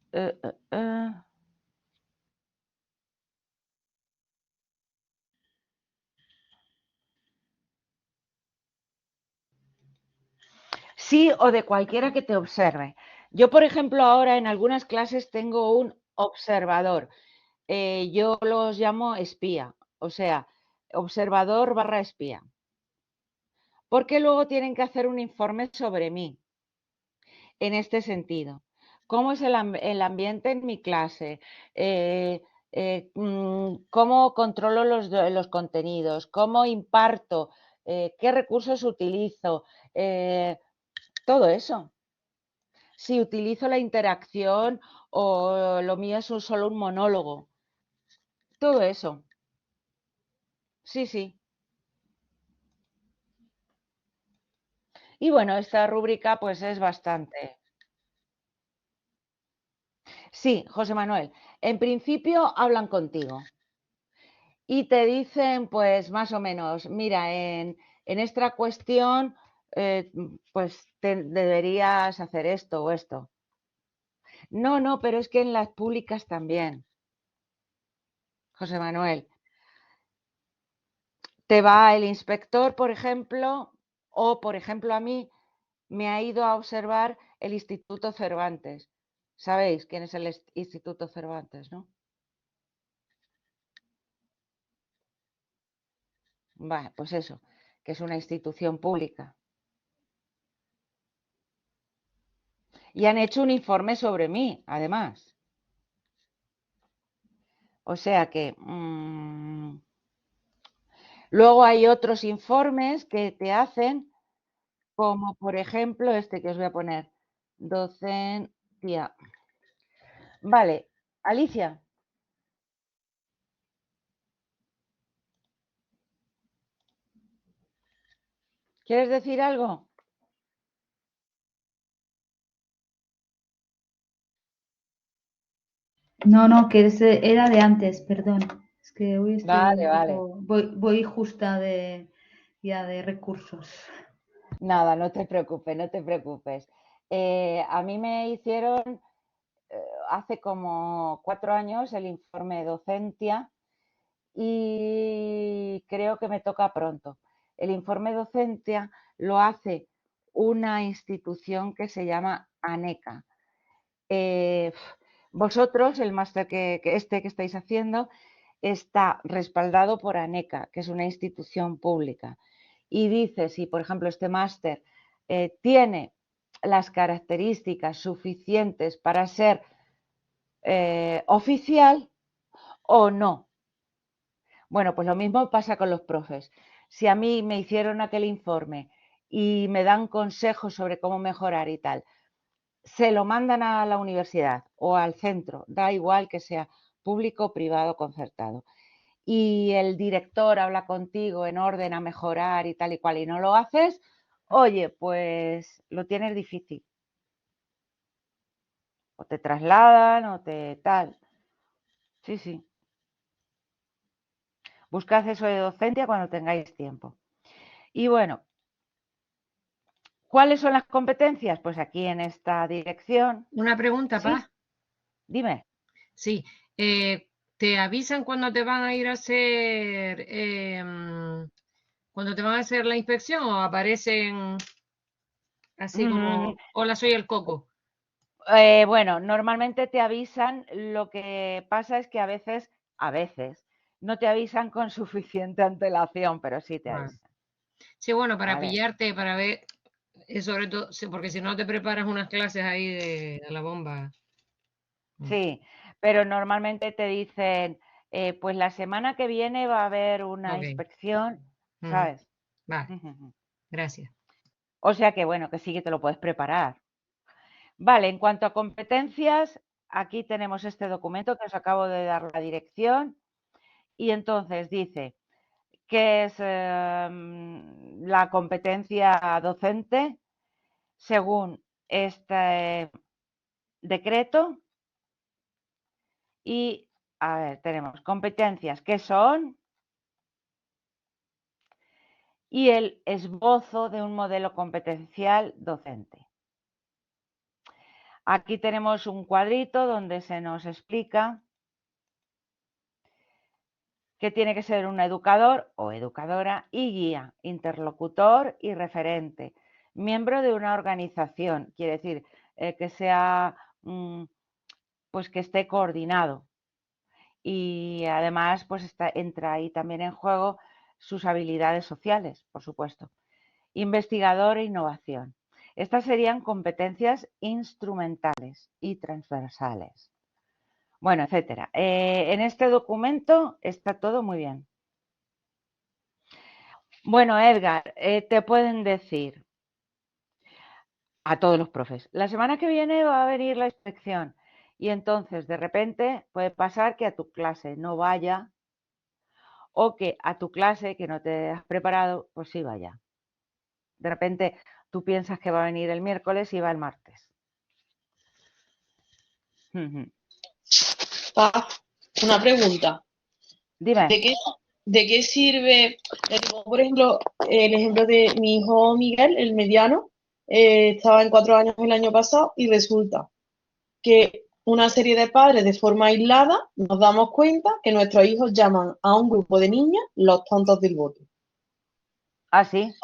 Sí, o de cualquiera que te observe. Yo, por ejemplo, ahora en algunas clases tengo un observador. Yo los llamo espía, o sea, observador barra espía. Porque luego tienen que hacer un informe sobre mí, en este sentido. ¿Cómo es el ambiente en mi clase? ¿Cómo controlo los contenidos? ¿Cómo imparto? ¿Qué recursos utilizo? Todo eso. Si utilizo la interacción o lo mío es solo un monólogo. Todo eso. Sí, sí. Y bueno, esta rúbrica pues es bastante. Sí, José Manuel, en principio hablan contigo y te dicen pues más o menos, mira, en esta cuestión pues deberías hacer esto o esto. No, no, pero es que en las públicas también, José Manuel. Te va el inspector, por ejemplo, o por ejemplo a mí me ha ido a observar el Instituto Cervantes. ¿Sabéis quién es el Instituto Cervantes, no? Vale, pues eso, que es una institución pública. Y han hecho un informe sobre mí, además. O sea que luego hay otros informes que te hacen, como por ejemplo este que os voy a poner, docencia. Vale, Alicia. ¿Quieres decir algo? No, que era de antes, perdón. Es que hoy estoy Vale, un vale. poco, voy justa ya de recursos. Nada, no te preocupes, no te preocupes. A mí me hicieron hace como 4 años el informe de docencia y creo que me toca pronto. El informe de docencia lo hace una institución que se llama ANECA. Vosotros, el máster que estáis haciendo, está respaldado por ANECA, que es una institución pública. Y dice si, por ejemplo, este máster tiene las características suficientes para ser oficial o no. Bueno, pues lo mismo pasa con los profes. Si a mí me hicieron aquel informe y me dan consejos sobre cómo mejorar y tal, se lo mandan a la universidad o al centro, da igual que sea público, privado, concertado. Y el director habla contigo en orden a mejorar y tal y cual y no lo haces, oye, pues lo tienes difícil. O te trasladan o te tal. Sí, sí. Buscad eso de docencia cuando tengáis tiempo. Y bueno, ¿cuáles son las competencias? Pues aquí en esta dirección. Una pregunta, Sí, Pa. dime. Sí, ¿te avisan cuando te van a ir a hacer, cuando te van a hacer la inspección o aparecen así Mm, como, hola, soy el Coco? bueno, normalmente te avisan, lo que pasa es que a veces, no te avisan con suficiente antelación, pero sí te Vale. avisan. Sí, bueno, para ¿Vale? pillarte, para ver, sobre todo, sí, porque si no te preparas unas clases ahí de la bomba. Sí, pero normalmente te dicen, pues la semana que viene va a haber una Ok, inspección, ujú, ¿sabes? vale, gracias. O sea que bueno, que sí que te lo puedes preparar. Vale, en cuanto a competencias, aquí tenemos este documento que os acabo de dar la dirección y entonces dice que es la competencia docente según este decreto y, a ver, tenemos competencias que son y el esbozo de un modelo competencial docente. Aquí tenemos un cuadrito donde se nos explica que tiene que ser un educador o educadora y guía, interlocutor y referente, miembro de una organización, quiere decir que sea, pues que esté coordinado y además pues entra ahí también en juego sus habilidades sociales, por supuesto. Investigador e innovación. Estas serían competencias instrumentales y transversales. Bueno, etcétera. En este documento está todo muy bien. Bueno, Edgar, te pueden decir a todos los profes, la semana que viene va a venir la inspección y entonces de repente puede pasar que a tu clase no vaya o que a tu clase que no te has preparado, pues sí vaya. De repente tú piensas que va a venir el miércoles y va el martes. Una pregunta. Dime. ¿De qué sirve, por ejemplo, el ejemplo de mi hijo Miguel, el mediano, estaba en 4 años el año pasado y resulta que una serie de padres de forma aislada nos damos cuenta que nuestros hijos llaman a un grupo de niñas los tontos del voto? ¿Ah, sí?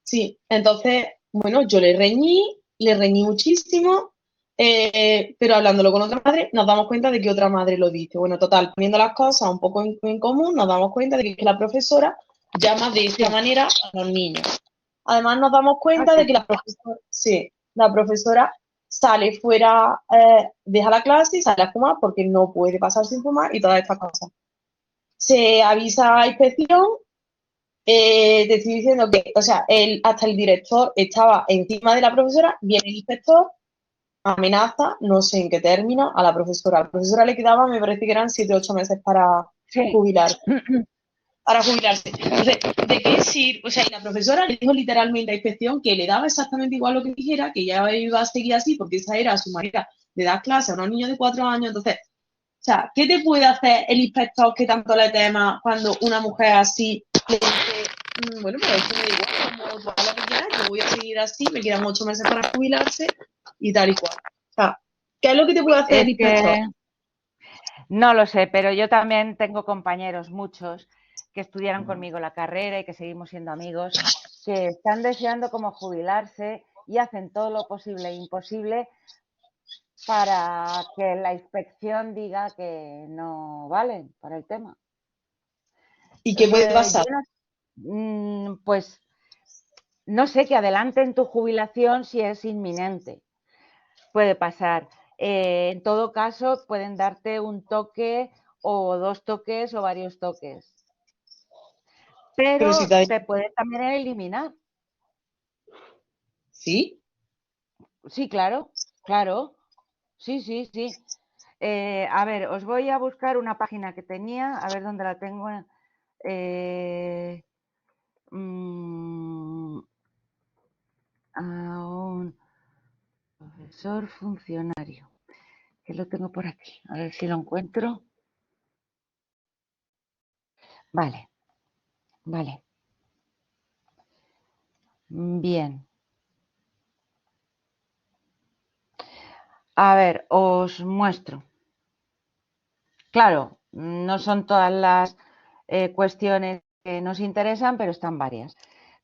Sí, entonces, bueno, yo le reñí muchísimo, pero hablándolo con otra madre, nos damos cuenta de que otra madre lo dice. Bueno, total, poniendo las cosas un poco en común, nos damos cuenta de que la profesora llama de esta manera a los niños. Además, nos damos cuenta de que la profesora sale fuera, deja la clase y sale a fumar porque no puede pasar sin fumar y todas estas cosas. Se avisa a inspección, te estoy diciendo que, o sea, hasta el director estaba encima de la profesora, viene el inspector, amenaza, no sé en qué término, a la profesora. A la profesora le quedaba, me parece que eran 7 o 8 meses para Sí. jubilar. Para jubilarse. Entonces, ¿de qué sirve? O sea, y la profesora le dijo literalmente a inspección que le daba exactamente igual lo que dijera, que ya iba a seguir así, porque esa era su manera de dar clase a unos niños de 4 años. Entonces, o sea, ¿qué te puede hacer el inspector que tanto le tema cuando una mujer así le dice, bueno, pues esto me da igual, como tú hagas lo que quieras, yo voy a seguir así, me quedan 8 meses para jubilarse y tal y cual? O sea, ¿qué es lo que te puede hacer Es el inspector? que no lo sé, pero yo también tengo compañeros, muchos, que estudiaron conmigo la carrera y que seguimos siendo amigos, que están deseando como jubilarse y hacen todo lo posible e imposible para que la inspección diga que no valen para el tema. ¿Y qué puede pasar? Pues no sé, que adelanten tu jubilación si es inminente. Puede pasar. En todo caso, pueden darte un toque o 2 toques o varios toques. Pero si Pero te... te pueden también eliminar. ¿Sí? Sí, claro, claro. Sí, sí, sí. A ver, os voy a buscar una página que tenía, a ver dónde la tengo. A un profesor funcionario, que lo tengo por aquí, a ver si lo encuentro. Vale, vale. Bien. A ver, os muestro. Claro, no son todas las cuestiones que nos interesan, pero están varias.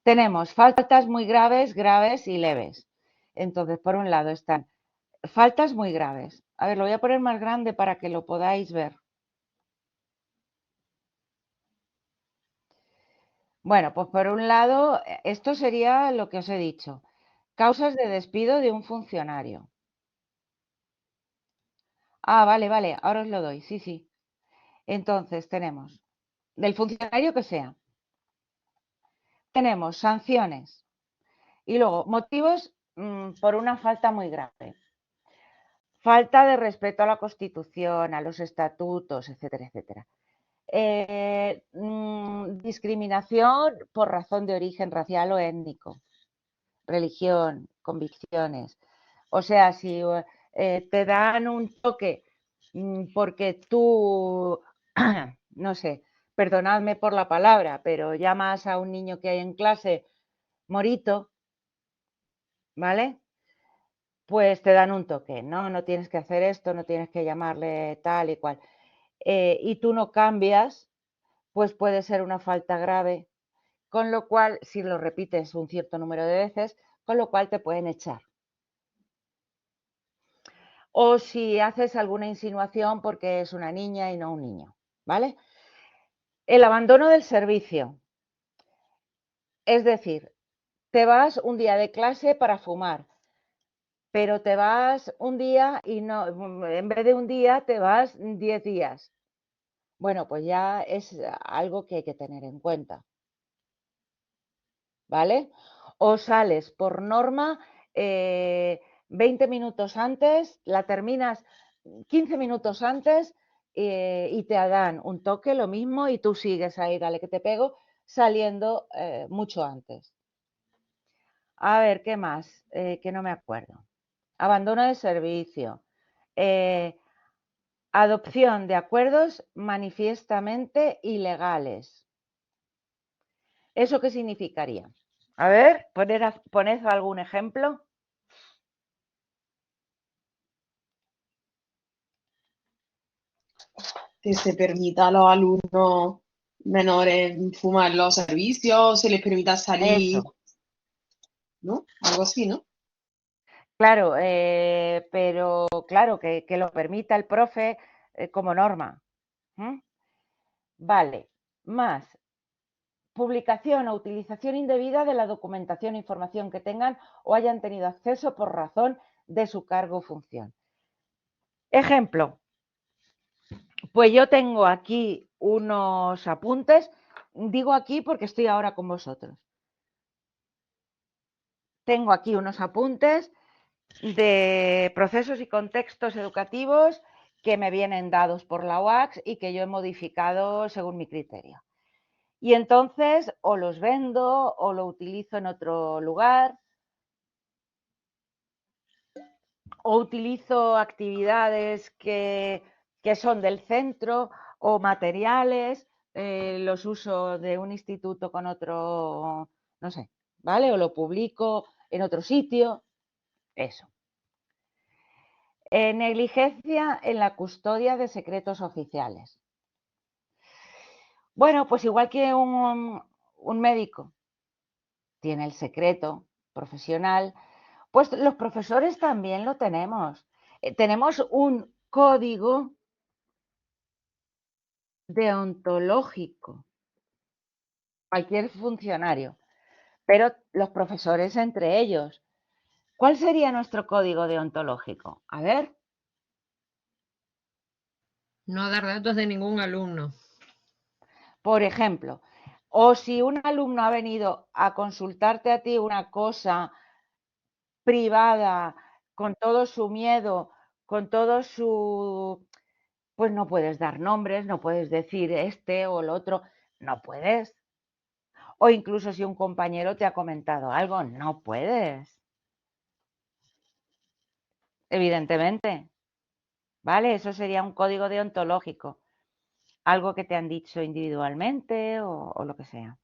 Tenemos faltas muy graves, graves y leves. Entonces, por un lado están faltas muy graves. A ver, lo voy a poner más grande para que lo podáis ver. Bueno, pues por un lado, esto sería lo que os he dicho. Causas de despido de un funcionario. Ah, vale, vale, ahora os lo doy, sí, sí. Entonces tenemos, del funcionario que sea, tenemos sanciones y luego motivos por una falta muy grave. Falta de respeto a la Constitución, a los estatutos, etcétera, etcétera. Discriminación por razón de origen racial o étnico, religión, convicciones. O sea, si te dan un toque porque tú, no sé, perdonadme por la palabra, pero llamas a un niño que hay en clase morito, ¿vale? Pues te dan un toque, ¿no? No tienes que hacer esto, no tienes que llamarle tal y cual. Y tú no cambias, pues puede ser una falta grave, con lo cual, si lo repites un cierto número de veces, con lo cual te pueden echar. O si haces alguna insinuación porque es una niña y no un niño, ¿vale? El abandono del servicio. Es decir, te vas un día de clase para fumar, pero te vas un día y no, en vez de un día te vas 10 días. Bueno, pues ya es algo que hay que tener en cuenta, ¿vale? O sales por norma 20 minutos antes, la terminas 15 minutos antes y te dan un toque, lo mismo, y tú sigues ahí, dale que te pego, saliendo mucho antes. A ver, ¿qué más? Que no me acuerdo. Abandono de servicio. Adopción de acuerdos manifiestamente ilegales. ¿Eso qué significaría? A ver, poned algún ejemplo. Que se permita a los alumnos menores fumar en los servicios, se les permita salir, Eso, ¿no? Algo así, ¿no? claro, pero claro, que lo permita el profe como norma. ¿Mm? Vale, más. publicación o utilización indebida de la documentación o información que tengan o hayan tenido acceso por razón de su cargo o función. Ejemplo, pues yo tengo aquí unos apuntes, digo aquí porque estoy ahora con vosotros. Tengo aquí unos apuntes de procesos y contextos educativos que me vienen dados por la UACS y que yo he modificado según mi criterio. Y entonces o los vendo o lo utilizo en otro lugar o utilizo actividades que son del centro o materiales, los uso de un instituto con otro, no sé, ¿vale? O lo publico en otro sitio, eso. Negligencia en la custodia de secretos oficiales. Bueno, pues igual que un médico tiene el secreto profesional, pues los profesores también lo tenemos. Tenemos un código deontológico, cualquier funcionario, pero los profesores entre ellos. ¿Cuál sería nuestro código deontológico? A ver. No dar datos de ningún alumno. Por ejemplo, o si un alumno ha venido a consultarte a ti una cosa privada, con todo su miedo, con todo su... Pues no puedes dar nombres, no puedes decir este o el otro, no puedes. O incluso si un compañero te ha comentado algo, no puedes. Evidentemente, ¿vale? Eso sería un código deontológico. Algo que te han dicho individualmente o lo que sea.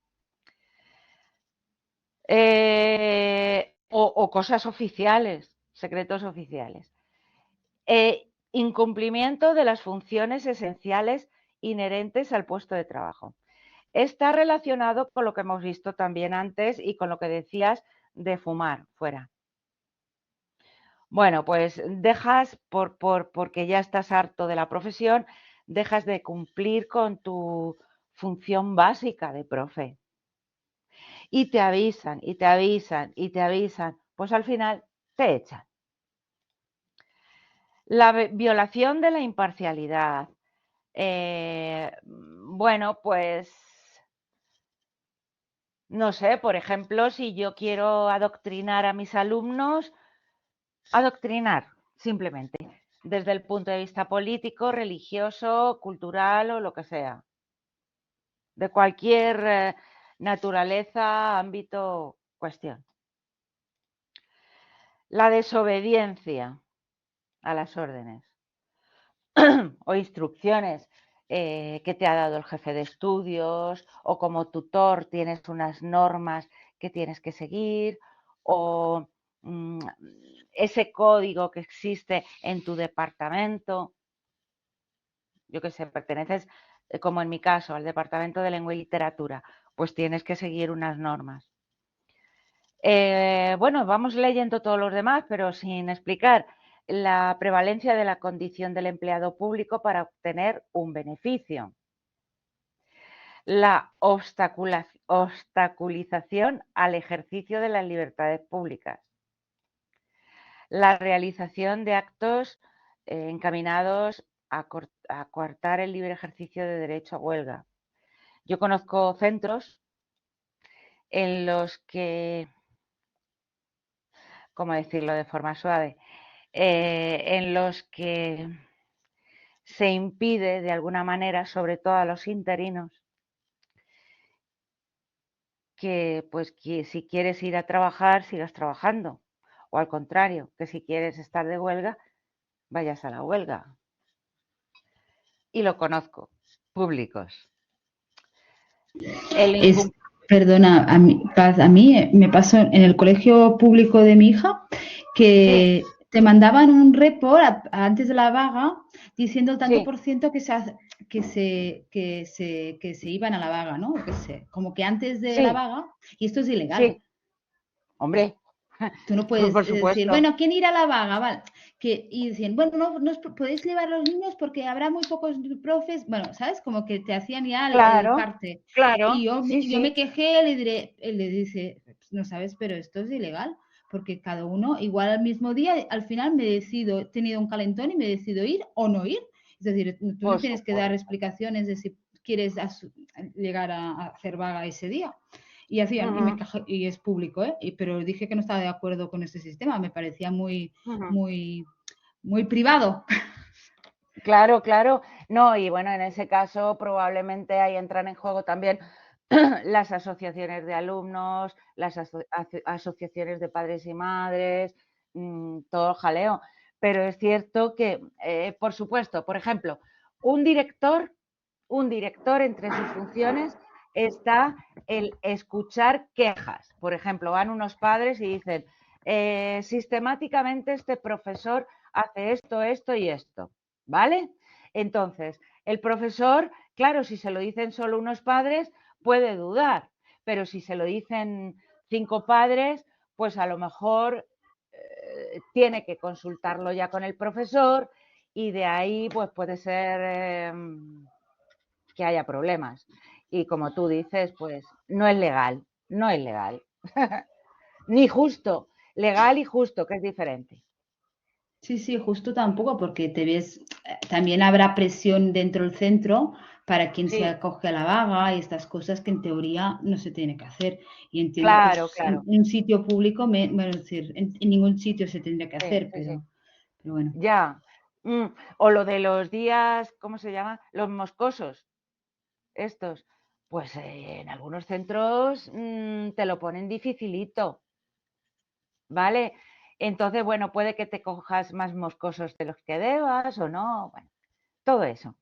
O cosas oficiales, secretos oficiales. Incumplimiento de las funciones esenciales inherentes al puesto de trabajo. Está relacionado con lo que hemos visto también antes y con lo que decías de fumar fuera. Bueno, pues dejas, porque ya estás harto de la profesión, dejas de cumplir con tu función básica de profe. Y te avisan, y te avisan, y te avisan, pues al final te echan. La violación de la imparcialidad. Bueno, pues no sé, por ejemplo, si yo quiero adoctrinar a mis alumnos, adoctrinar simplemente, desde el punto de vista político, religioso, cultural o lo que sea, de cualquier naturaleza, ámbito, cuestión. La desobediencia a las órdenes o instrucciones que te ha dado el jefe de estudios, o como tutor tienes unas normas que tienes que seguir, o ese código que existe en tu departamento. Yo qué sé, perteneces, como en mi caso, al departamento de lengua y literatura, pues tienes que seguir unas normas. Bueno, vamos leyendo todos los demás, pero sin explicar. La prevalencia de la condición del empleado público para obtener un beneficio. La obstaculización al ejercicio de las libertades públicas. La realización de actos encaminados a coartar el libre ejercicio de derecho a huelga. Yo conozco centros en los que, ¿cómo decirlo de forma suave? En los que se impide de alguna manera, sobre todo a los interinos, que pues que si quieres ir a trabajar, sigas trabajando. O al contrario, que si quieres estar de huelga, vayas a la huelga. Y lo conozco, públicos. Perdona, a mí me pasó en el colegio público de mi hija que te mandaban un report antes de la vaga diciendo el tanto por ciento que se iban a la vaga, ¿no? Como que antes de la vaga, y esto es ilegal. Sí. Hombre, Tú no puedes Por decir, supuesto. bueno, ¿quién irá a la vaga? Vale. Y decían, bueno, no podéis llevar a los niños porque habrá muy pocos profes. Bueno, ¿sabes? Como que te hacían ya el Claro, parte. claro, Y sí, yo me sí. quejé, le diré, él le dice, no sabes, pero esto es ilegal, porque cada uno, igual al mismo día, al final me decido, he tenido un calentón y me decido ir o no ir. Es decir, tú no Por tienes que dar supuesto. explicaciones de si quieres llegar a hacer vaga ese día. Y hacían, Ujú, y es público, ¿eh? Pero dije que no estaba de acuerdo con este sistema, me parecía ujú. muy, muy privado. Claro, claro. No, y bueno, en ese caso probablemente ahí entran en juego también las asociaciones de alumnos, las asociaciones de padres y madres, todo el jaleo. Pero es cierto que, por supuesto, por ejemplo, un director, entre sus funciones está el escuchar quejas. Por ejemplo, van unos padres y dicen, sistemáticamente este profesor hace esto, esto y esto. ¿Vale? Entonces, el profesor, claro, si se lo dicen solo unos padres, puede dudar, pero si se lo dicen 5 padres, pues a lo mejor tiene que consultarlo ya con el profesor y de ahí pues puede ser que haya problemas. Y como tú dices, pues no es legal, no es legal, ni justo, legal y justo, que es diferente. Sí, sí, justo tampoco, porque te ves, también habrá presión dentro del centro para quien se Sí, acoge a la vaga y estas cosas que en teoría no se tiene que hacer. Y entiendo que claro, es en claro. un sitio público, bueno, es decir, en ningún sitio se tendría que Sí, hacer, sí, sí. pero bueno. Ya. O lo de los días, ¿cómo se llama? Los moscosos, estos. Pues en algunos centros te lo ponen dificilito, ¿vale? Entonces, bueno, puede que te cojas más moscosos de los que debas o no, bueno, todo eso.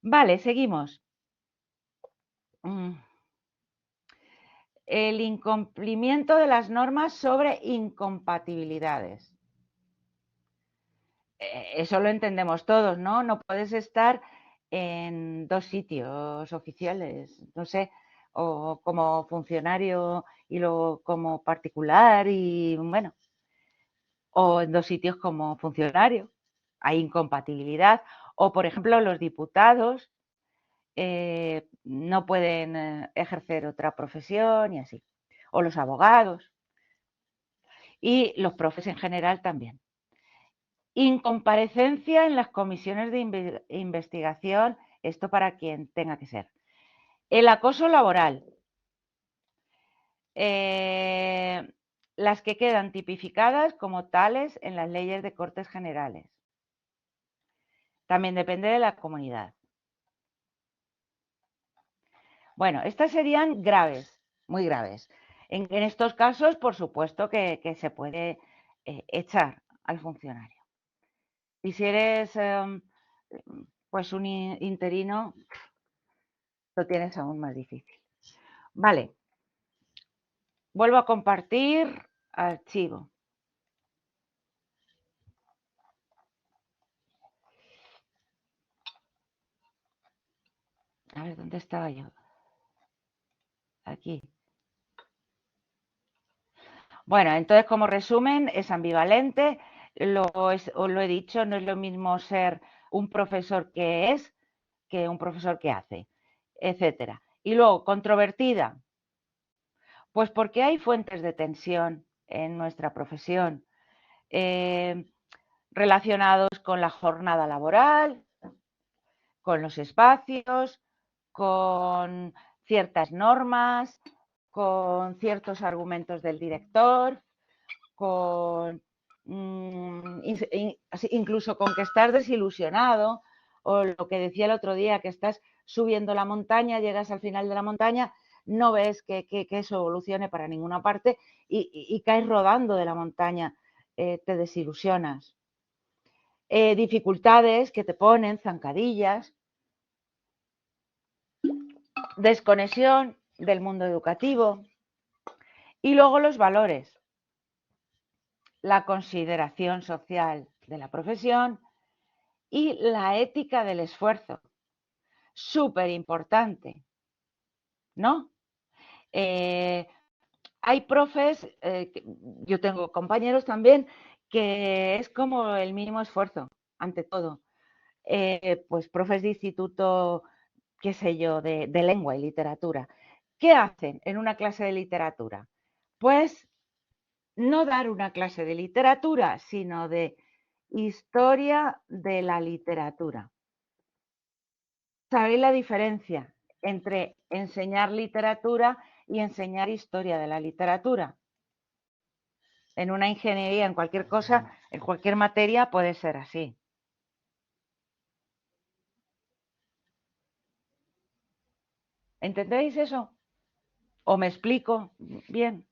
Vale, seguimos. Mm, El incumplimiento de las normas sobre incompatibilidades. Eso lo entendemos todos, ¿no? No puedes estar en 2 sitios oficiales, no sé, o como funcionario y luego como particular y bueno, o en 2 sitios como funcionario. Hay incompatibilidad. O, por ejemplo, los diputados no pueden ejercer otra profesión y así. O los abogados y los profes en general también. Incomparecencia en las comisiones de investigación, esto para quien tenga que ser. El acoso laboral, las que quedan tipificadas como tales en las leyes de Cortes Generales. También depende de la comunidad. Bueno, estas serían graves, muy graves. En estos casos, por supuesto que se puede echar al funcionario. Y si eres pues un interino, lo tienes aún más difícil. Vale, vuelvo a compartir archivo. A ver, ¿dónde estaba yo? Aquí. Bueno, entonces como resumen es ambivalente, os lo he dicho, no es lo mismo ser un profesor que es que un profesor que hace, etcétera. Y luego, controvertida, pues porque hay fuentes de tensión en nuestra profesión eh, relacionados con la jornada laboral, con los espacios, con ciertas normas, con ciertos argumentos del director, con incluso con que estás desilusionado o lo que decía el otro día, que estás subiendo la montaña, llegas al final de la montaña, no ves que eso evolucione para ninguna parte y caes rodando de la montaña, te desilusionas. Dificultades que te ponen, zancadillas, desconexión del mundo educativo y luego los valores, la consideración social de la profesión y la ética del esfuerzo, súper importante, ¿no? hay profes, yo tengo compañeros también, que es como el mínimo esfuerzo, ante todo. Pues profes de instituto, qué sé yo, de lengua y literatura. ¿Qué hacen en una clase de literatura? Pues no dar una clase de literatura, sino de historia de la literatura. ¿Sabéis la diferencia entre enseñar literatura y enseñar historia de la literatura? En una ingeniería, en cualquier cosa, en cualquier materia puede ser así. ¿Entendéis eso? ¿O me explico bien?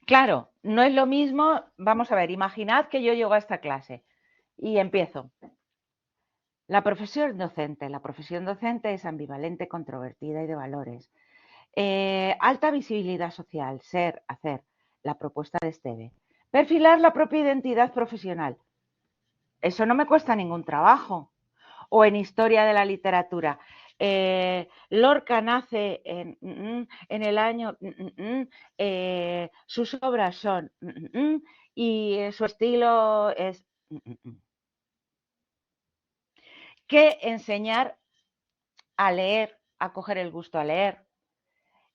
Claro, no es lo mismo, vamos a ver, imaginad que yo llego a esta clase y empiezo. La profesión docente es ambivalente, controvertida y de valores. Alta visibilidad social, ser, hacer, la propuesta de Esteve. Perfilar la propia identidad profesional. Eso no me cuesta ningún trabajo. O en historia de la literatura. Lorca nace en el año, sus obras son, y su estilo es... que enseñar a leer, a coger el gusto a leer.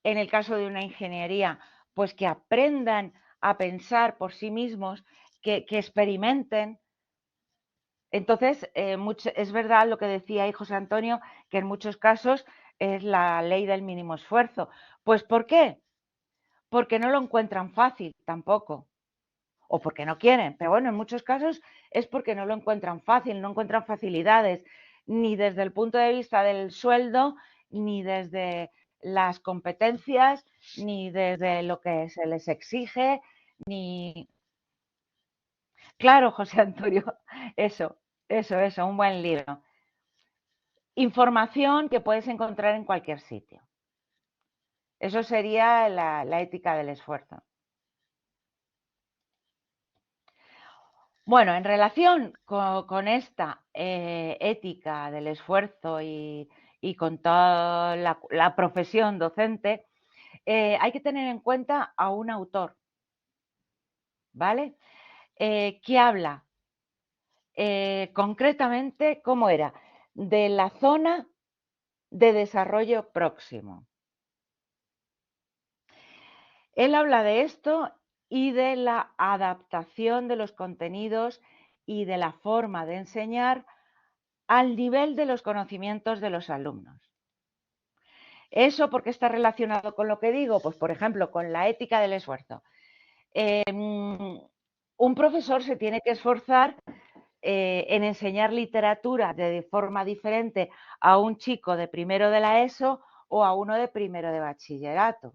En el caso de una ingeniería, pues que aprendan a pensar por sí mismos, que experimenten. Entonces, es verdad lo que decía ahí José Antonio, que en muchos casos es la ley del mínimo esfuerzo. Pues ¿por qué? Porque no lo encuentran fácil tampoco, o porque no quieren, pero bueno, en muchos casos es porque no lo encuentran fácil, no encuentran facilidades, ni desde el punto de vista del sueldo, ni desde las competencias, ni desde lo que se les exige, ni... Claro, José Antonio, eso, un buen libro. Información que puedes encontrar en cualquier sitio. Eso sería la ética del esfuerzo. Bueno, en relación con esta ética del esfuerzo y con toda la profesión docente, hay que tener en cuenta a un autor, ¿vale? Que habla concretamente, ¿cómo era? De la zona de desarrollo próximo. Él habla de esto y de la adaptación de los contenidos y de la forma de enseñar al nivel de los conocimientos de los alumnos. ¿Eso por qué está relacionado con lo que digo? Pues, por ejemplo, con la ética del esfuerzo. Un profesor se tiene que esforzar en enseñar literatura de forma diferente a un chico de primero de la ESO o a uno de primero de bachillerato.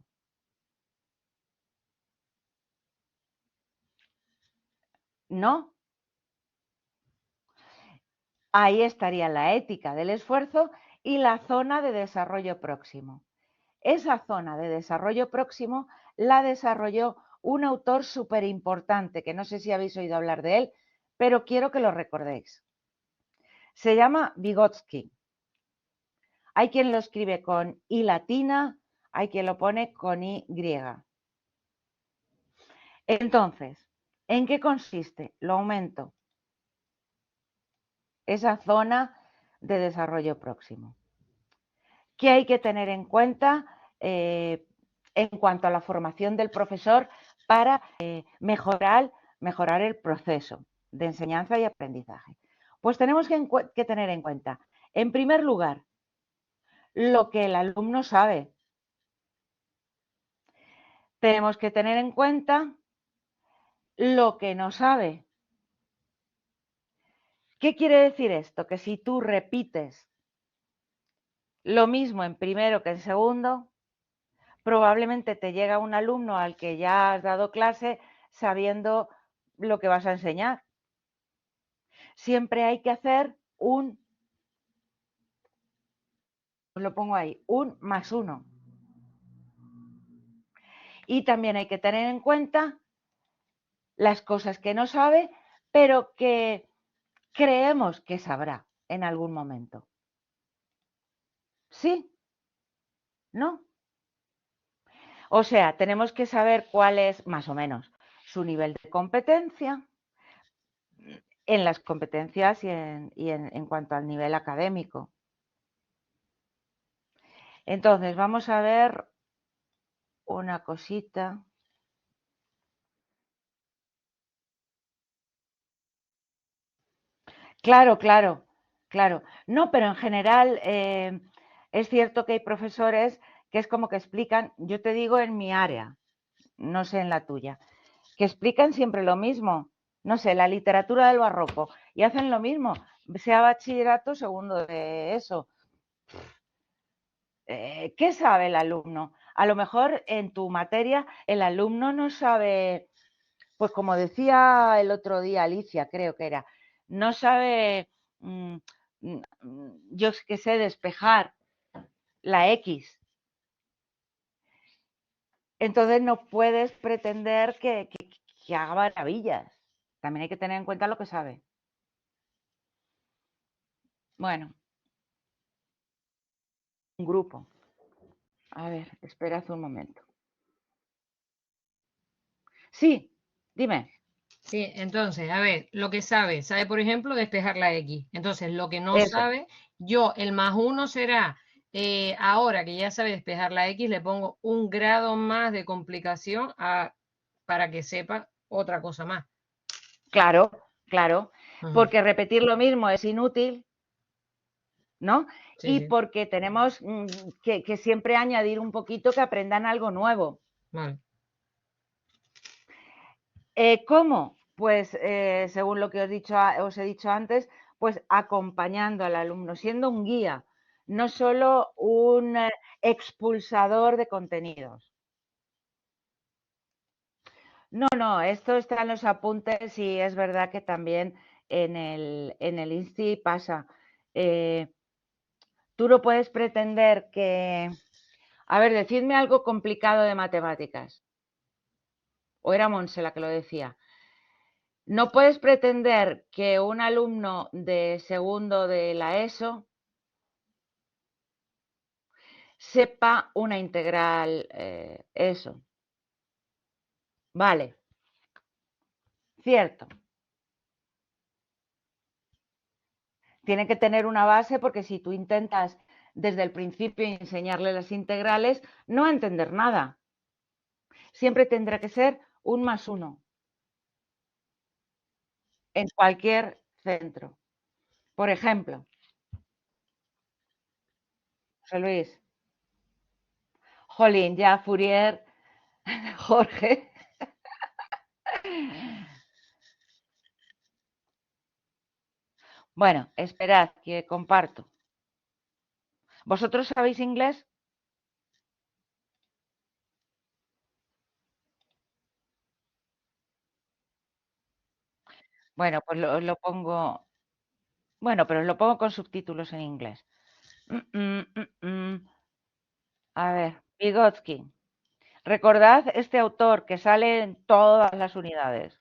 ¿No? Ahí estaría la ética del esfuerzo y la zona de desarrollo próximo. Esa zona de desarrollo próximo la desarrolló un autor súper importante, que no sé si habéis oído hablar de él, pero quiero que lo recordéis. Se llama Vygotsky. Hay quien lo escribe con I latina, hay quien lo pone con Y griega. Entonces, ¿en qué consiste? Lo aumento. Esa zona de desarrollo próximo. ¿Qué hay que tener en cuenta en cuanto a la formación del profesor para mejorar el proceso de enseñanza y aprendizaje? Pues tenemos que tener en cuenta, en primer lugar, lo que el alumno sabe. Tenemos que tener en cuenta lo que no sabe. ¿Qué quiere decir esto? Que si tú repites lo mismo en primero que en segundo, probablemente te llega un alumno al que ya has dado clase sabiendo lo que vas a enseñar. Siempre hay que hacer os lo pongo ahí, 1+1. Y también hay que tener en cuenta las cosas que no sabe, pero que creemos que sabrá en algún momento. ¿Sí? ¿no? O sea, tenemos que saber cuál es, más o menos, su nivel de competencia en las competencias y en cuanto al nivel académico. Entonces, vamos a ver una cosita. Claro, claro, claro. No, pero en general es cierto que hay profesores que es como que explican, yo te digo en mi área, no sé en la tuya, que explican siempre lo mismo. No sé, la literatura del barroco, y hacen lo mismo, sea bachillerato, segundo de eso. ¿Qué sabe el alumno? A lo mejor en tu materia el alumno no sabe, pues como decía el otro día Alicia, creo que era, no sabe, yo que sé, despejar la X. Entonces no puedes pretender que haga maravillas. También hay que tener en cuenta lo que sabe. Bueno, un grupo. A ver, esperad un momento. Sí, dime. Sí, entonces, a ver, lo que sabe, por ejemplo despejar la X. Entonces, lo que no Eso. sabe, el +1 será, ahora que ya sabe despejar la X, le pongo un grado más de complicación para que sepa otra cosa más. Claro, claro. Ujú. Porque repetir lo mismo es inútil, ¿no? Sí, Y sí. porque tenemos que siempre añadir un poquito que aprendan algo nuevo. Vale. ¿Cómo? Pues según lo que os he dicho antes, pues acompañando al alumno, siendo un guía, no solo un expulsador de contenidos. No, no, esto está en los apuntes y es verdad que también en el INSTI pasa. Tú no puedes pretender que... A ver, decidme algo complicado de matemáticas. O era Monse la que lo decía. No puedes pretender que un alumno de segundo de la ESO sepa una integral eso. Vale. Cierto. Tiene que tener una base porque si tú intentas desde el principio enseñarle las integrales, no va a entender nada. Siempre tendrá que ser un +1 en cualquier centro. Por ejemplo, José Luis, Jolín, ya Fourier, Jorge. Bueno, esperad que comparto. ¿Vosotros sabéis inglés? Bueno, pues lo pongo. Bueno, pero lo pongo con subtítulos en inglés. A ver, Vygotsky. Recordad este autor que sale en todas las unidades.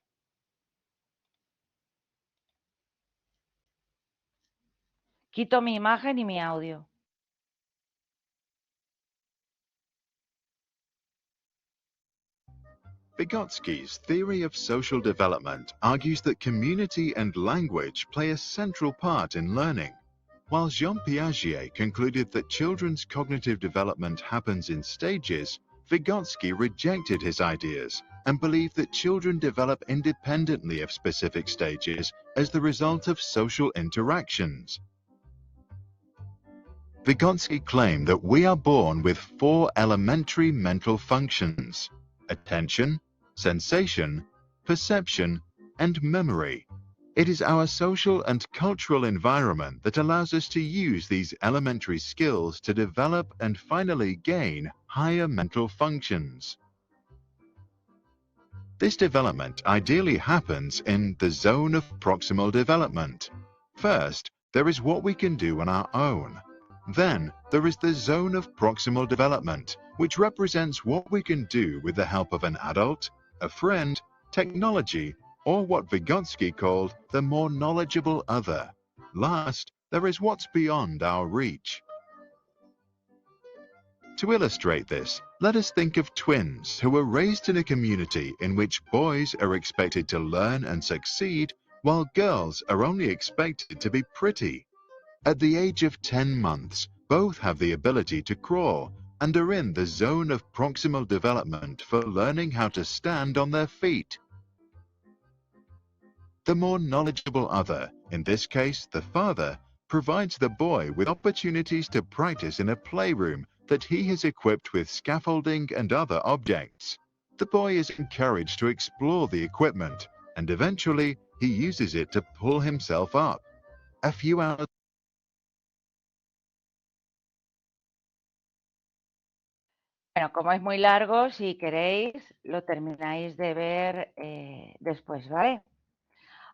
Quito mi imagen y mi audio. Vygotsky's theory of social development argues that community and language play a central part in learning, while Jean Piaget concluded that children's cognitive development happens in stages. Vygotsky rejected his ideas and believed that children develop independently of specific stages as the result of social interactions. Vygotsky claimed that we are born with 4 elementary mental functions: attention, sensation, perception, and memory. It is our social and cultural environment that allows us to use these elementary skills to develop and finally gain higher mental functions. This development ideally happens in the zone of proximal development. First, there is what we can do on our own. Then, there is the zone of proximal development, which represents what we can do with the help of an adult, a friend, technology, or what Vygotsky called the more knowledgeable other. Last, there is what's beyond our reach. To illustrate this, let us think of twins who are raised in a community in which boys are expected to learn and succeed, while girls are only expected to be pretty. At the age of 10 months, both have the ability to crawl and are in the zone of proximal development for learning how to stand on their feet. The more knowledgeable other, in this case the father, provides the boy with opportunities to practice in a playroom that he has equipped with scaffolding and other objects. The boy is encouraged to explore the equipment, and eventually he uses it to pull himself up. A few hours Bueno, como es muy largo, si queréis, lo termináis de ver después, ¿vale?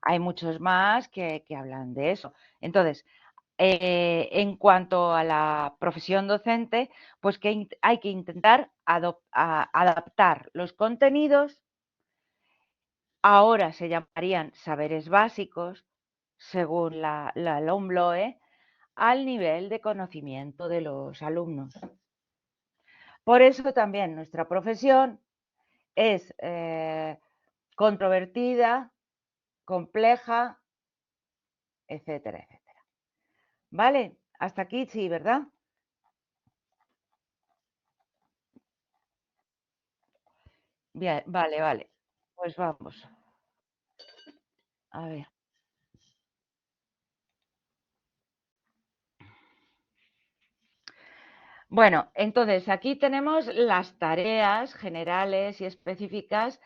Hay muchos más que hablan de eso. Entonces, en cuanto a la profesión docente, pues que hay que intentar adaptar los contenidos, ahora se llamarían saberes básicos, según la LOMLOE, al nivel de conocimiento de los alumnos. Por eso también nuestra profesión es controvertida, compleja, etcétera, etcétera. ¿Vale? Hasta aquí sí, ¿verdad? Bien, vale, vale. Pues vamos. A ver. Bueno, entonces aquí tenemos las tareas generales y específicas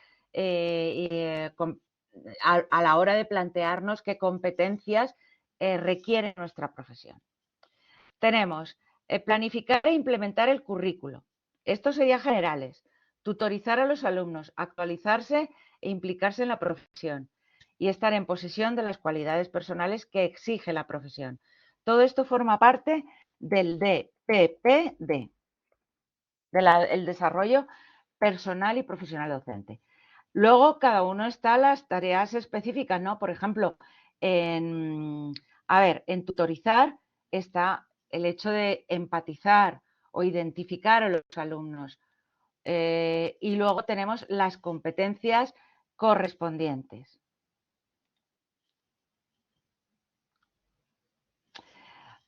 a la hora de plantearnos qué competencias requiere nuestra profesión. Tenemos planificar e implementar el currículo. Estos serían generales. Tutorizar a los alumnos, actualizarse e implicarse en la profesión y estar en posesión de las cualidades personales que exige la profesión. Todo esto forma parte del DPPD, el desarrollo personal y profesional docente. Luego, cada uno está las tareas específicas, ¿no? Por ejemplo, en tutorizar está el hecho de empatizar o identificar a los alumnos. Y luego tenemos las competencias correspondientes.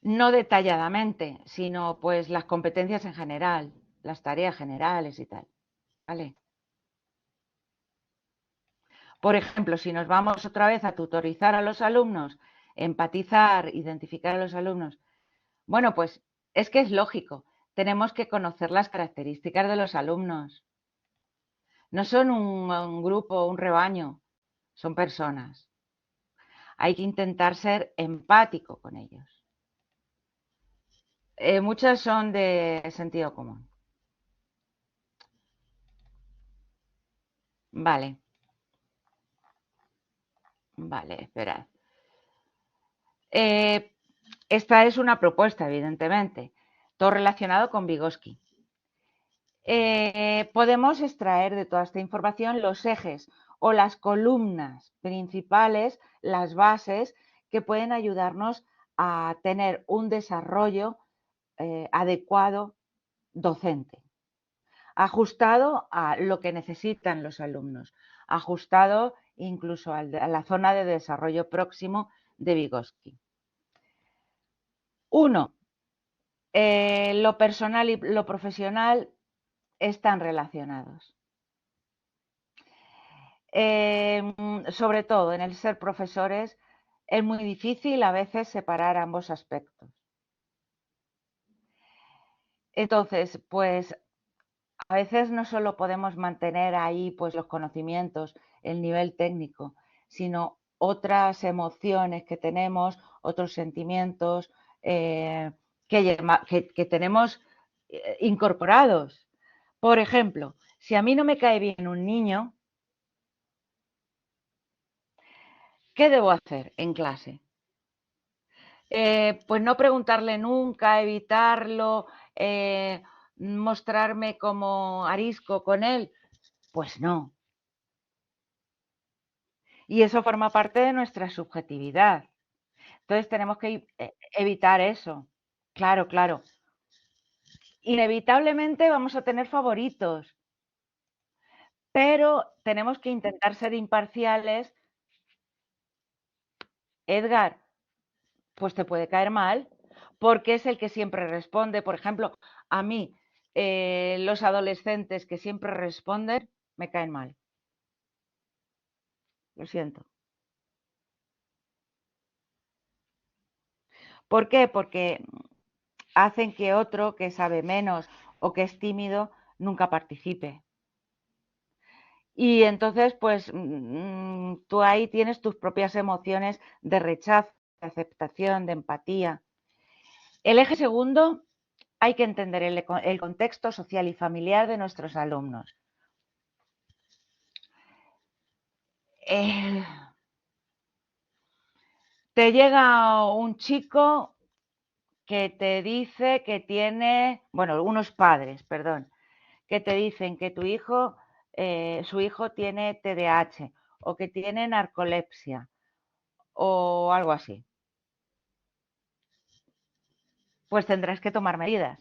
No detalladamente, sino pues las competencias en general, las tareas generales y tal. ¿Vale? Por ejemplo, si nos vamos otra vez a tutorizar a los alumnos, empatizar, identificar a los alumnos, bueno, pues es que es lógico, tenemos que conocer las características de los alumnos. No son un grupo, un rebaño, son personas. Hay que intentar ser empático con ellos. Muchas son de sentido común. Vale. Vale, esperad. Esta es una propuesta, evidentemente, todo relacionado con Vygotsky. Podemos extraer de toda esta información los ejes o las columnas principales, las bases que pueden ayudarnos a tener un desarrollo adecuado docente, ajustado a lo que necesitan los alumnos, ajustado incluso a la zona de desarrollo próximo de Vygotsky. 1. Lo personal y lo profesional están relacionados. Sobre todo en el ser profesores es muy difícil a veces separar ambos aspectos. Entonces, pues a veces no solo podemos mantener ahí pues los conocimientos, el nivel técnico, sino otras emociones que tenemos, otros sentimientos que tenemos incorporados. Por ejemplo, si a mí no me cae bien un niño, ¿qué debo hacer en clase? Pues no preguntarle nunca, evitarlo, mostrarme como arisco con él. Pues no. Y eso forma parte de nuestra subjetividad. Entonces tenemos que evitar eso. Claro, claro. Inevitablemente vamos a tener favoritos, pero tenemos que intentar ser imparciales. Edgar, pues te puede caer mal porque es el que siempre responde. Por ejemplo, a mí, los adolescentes que siempre responden me caen mal. Lo siento. ¿Por qué? Porque hacen que otro que sabe menos o que es tímido nunca participe. Y entonces, pues tú ahí tienes tus propias emociones de rechazo, de aceptación, de empatía. El eje segundo, hay que entender el contexto social y familiar de nuestros alumnos. Te llega un chico que te dice que tiene, bueno, unos padres, perdón, que te dicen que tu hijo, su hijo tiene TDAH o que tiene narcolepsia o algo así. Pues tendrás que tomar medidas.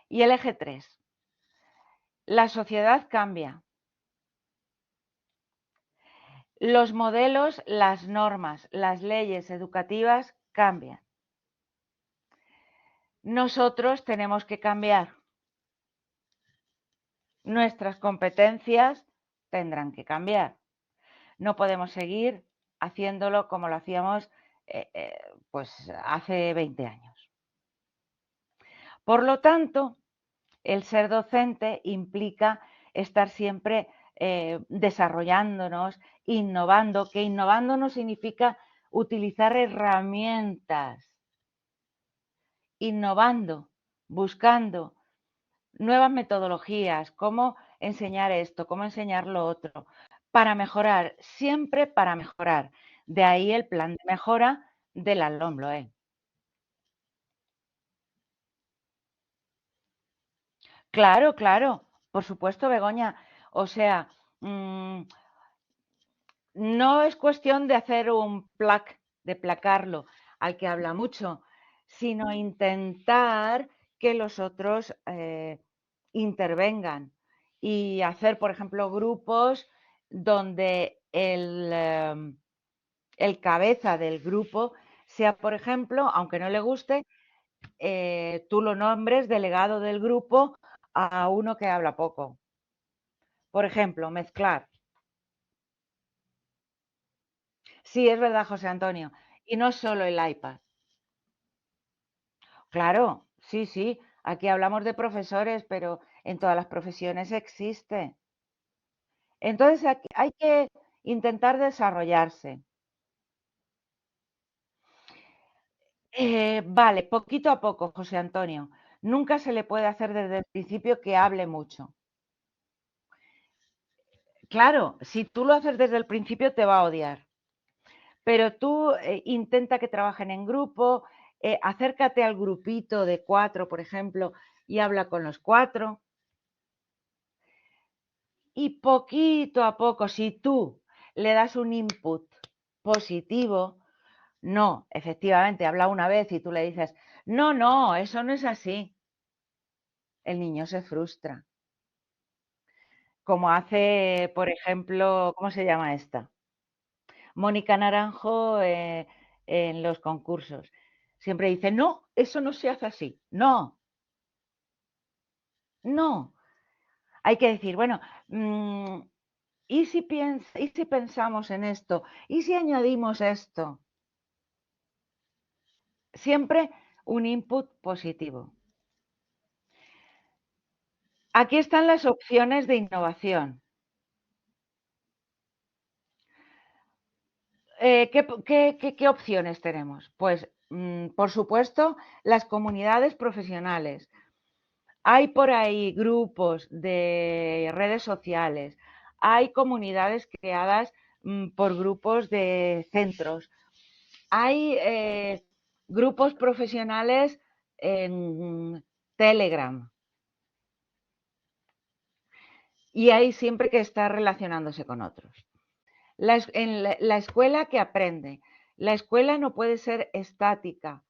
Y el eje 3. La sociedad cambia. Los modelos, las normas, las leyes educativas cambian. Nosotros tenemos que cambiar. Nuestras competencias tendrán que cambiar. No podemos seguir haciéndolo como lo hacíamos pues hace 20 años. Por lo tanto, el ser docente implica estar siempre desarrollándonos, innovando, que innovando no significa utilizar herramientas, innovando, buscando nuevas metodologías, cómo enseñar esto, cómo enseñar lo otro, para mejorar, siempre para mejorar. De ahí el plan de mejora del LOMLOE. Claro, claro, por supuesto, Begoña. O sea, no es cuestión de hacer un de placarlo al que habla mucho, sino intentar que los otros intervengan y hacer, por ejemplo, grupos donde el cabeza del grupo sea, por ejemplo, aunque no le guste, tú lo nombres delegado del grupo a uno que habla poco. Por ejemplo, mezclar. Sí, es verdad, José Antonio. Y no solo el iPad. Claro, sí, sí. Aquí hablamos de profesores, pero en todas las profesiones existe. Entonces hay que intentar desarrollarse. Vale, poquito a poco, José Antonio. Nunca se le puede hacer desde el principio que hable mucho. Claro, si tú lo haces desde el principio te va a odiar. Pero tú intenta que trabajen en grupo, acércate al grupito de 4, por ejemplo, y habla con los 4. Y poquito a poco, si tú le das un input positivo, no, efectivamente, habla una vez y tú le dices, no, no, eso no es así. El niño se frustra. Como hace, por ejemplo, ¿cómo se llama esta? Mónica Naranjo en los concursos. Siempre dice, no, eso no se hace así. No, no. Hay que decir, bueno, ¿y si pensamos en esto? ¿Y si añadimos esto? Siempre un input positivo. Aquí están las opciones de innovación. ¿Qué opciones tenemos? Pues, por supuesto, las comunidades profesionales. Hay por ahí grupos de redes sociales, hay comunidades creadas por grupos de centros, hay grupos profesionales en Telegram y hay siempre que estar relacionándose con otros. La escuela que aprende. La escuela no puede ser estática.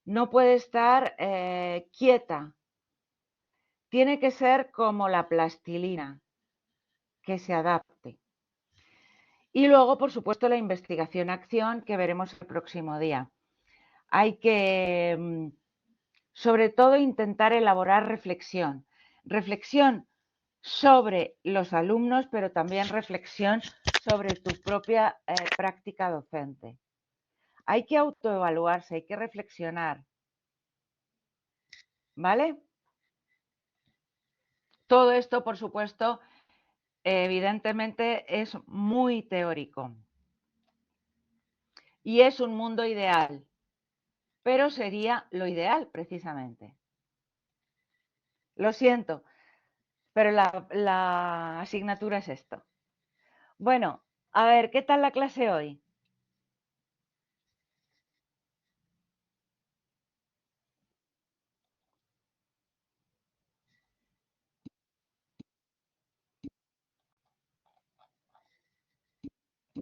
no puede estar quieta. Tiene que ser como la plastilina, que se adapte. Y luego, por supuesto, la investigación-acción que veremos el próximo día. Hay que, sobre todo, intentar elaborar reflexión. Reflexión sobre los alumnos, pero también reflexión sobre tu propia práctica docente. Hay que autoevaluarse, hay que reflexionar. ¿Vale? Todo esto, por supuesto, evidentemente es muy teórico. Y es un mundo ideal, pero sería lo ideal precisamente. Lo siento, pero la asignatura es esto. Bueno, a ver, ¿qué tal la clase hoy?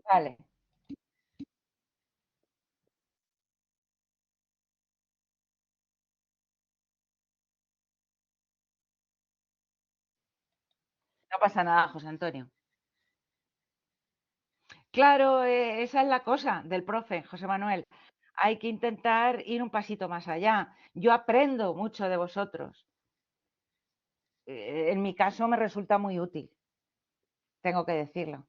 Vale. No pasa nada, José Antonio. Claro, esa es la cosa del profe, José Manuel. Hay que intentar ir un pasito más allá. Yo aprendo mucho de vosotros. En mi caso me resulta muy útil, tengo que decirlo.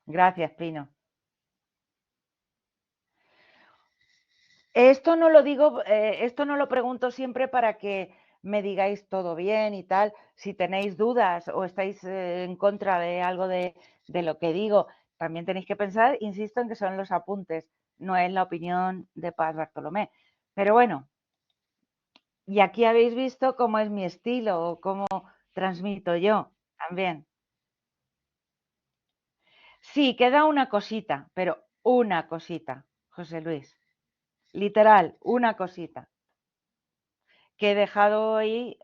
Gracias, Pino. Esto no lo digo, esto no lo pregunto siempre para que me digáis todo bien y tal. Si tenéis dudas o estáis en contra de algo de lo que digo, también tenéis que pensar, insisto, en que son los apuntes, no es la opinión de Paz Bartolomé. Pero bueno, y aquí habéis visto cómo es mi estilo o cómo transmito yo también. Sí, queda una cosita, pero una cosita, José Luis. Literal, una cosita. Que he dejado ahí,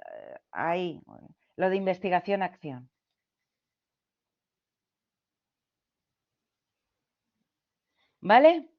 lo de investigación-acción. ¿Vale?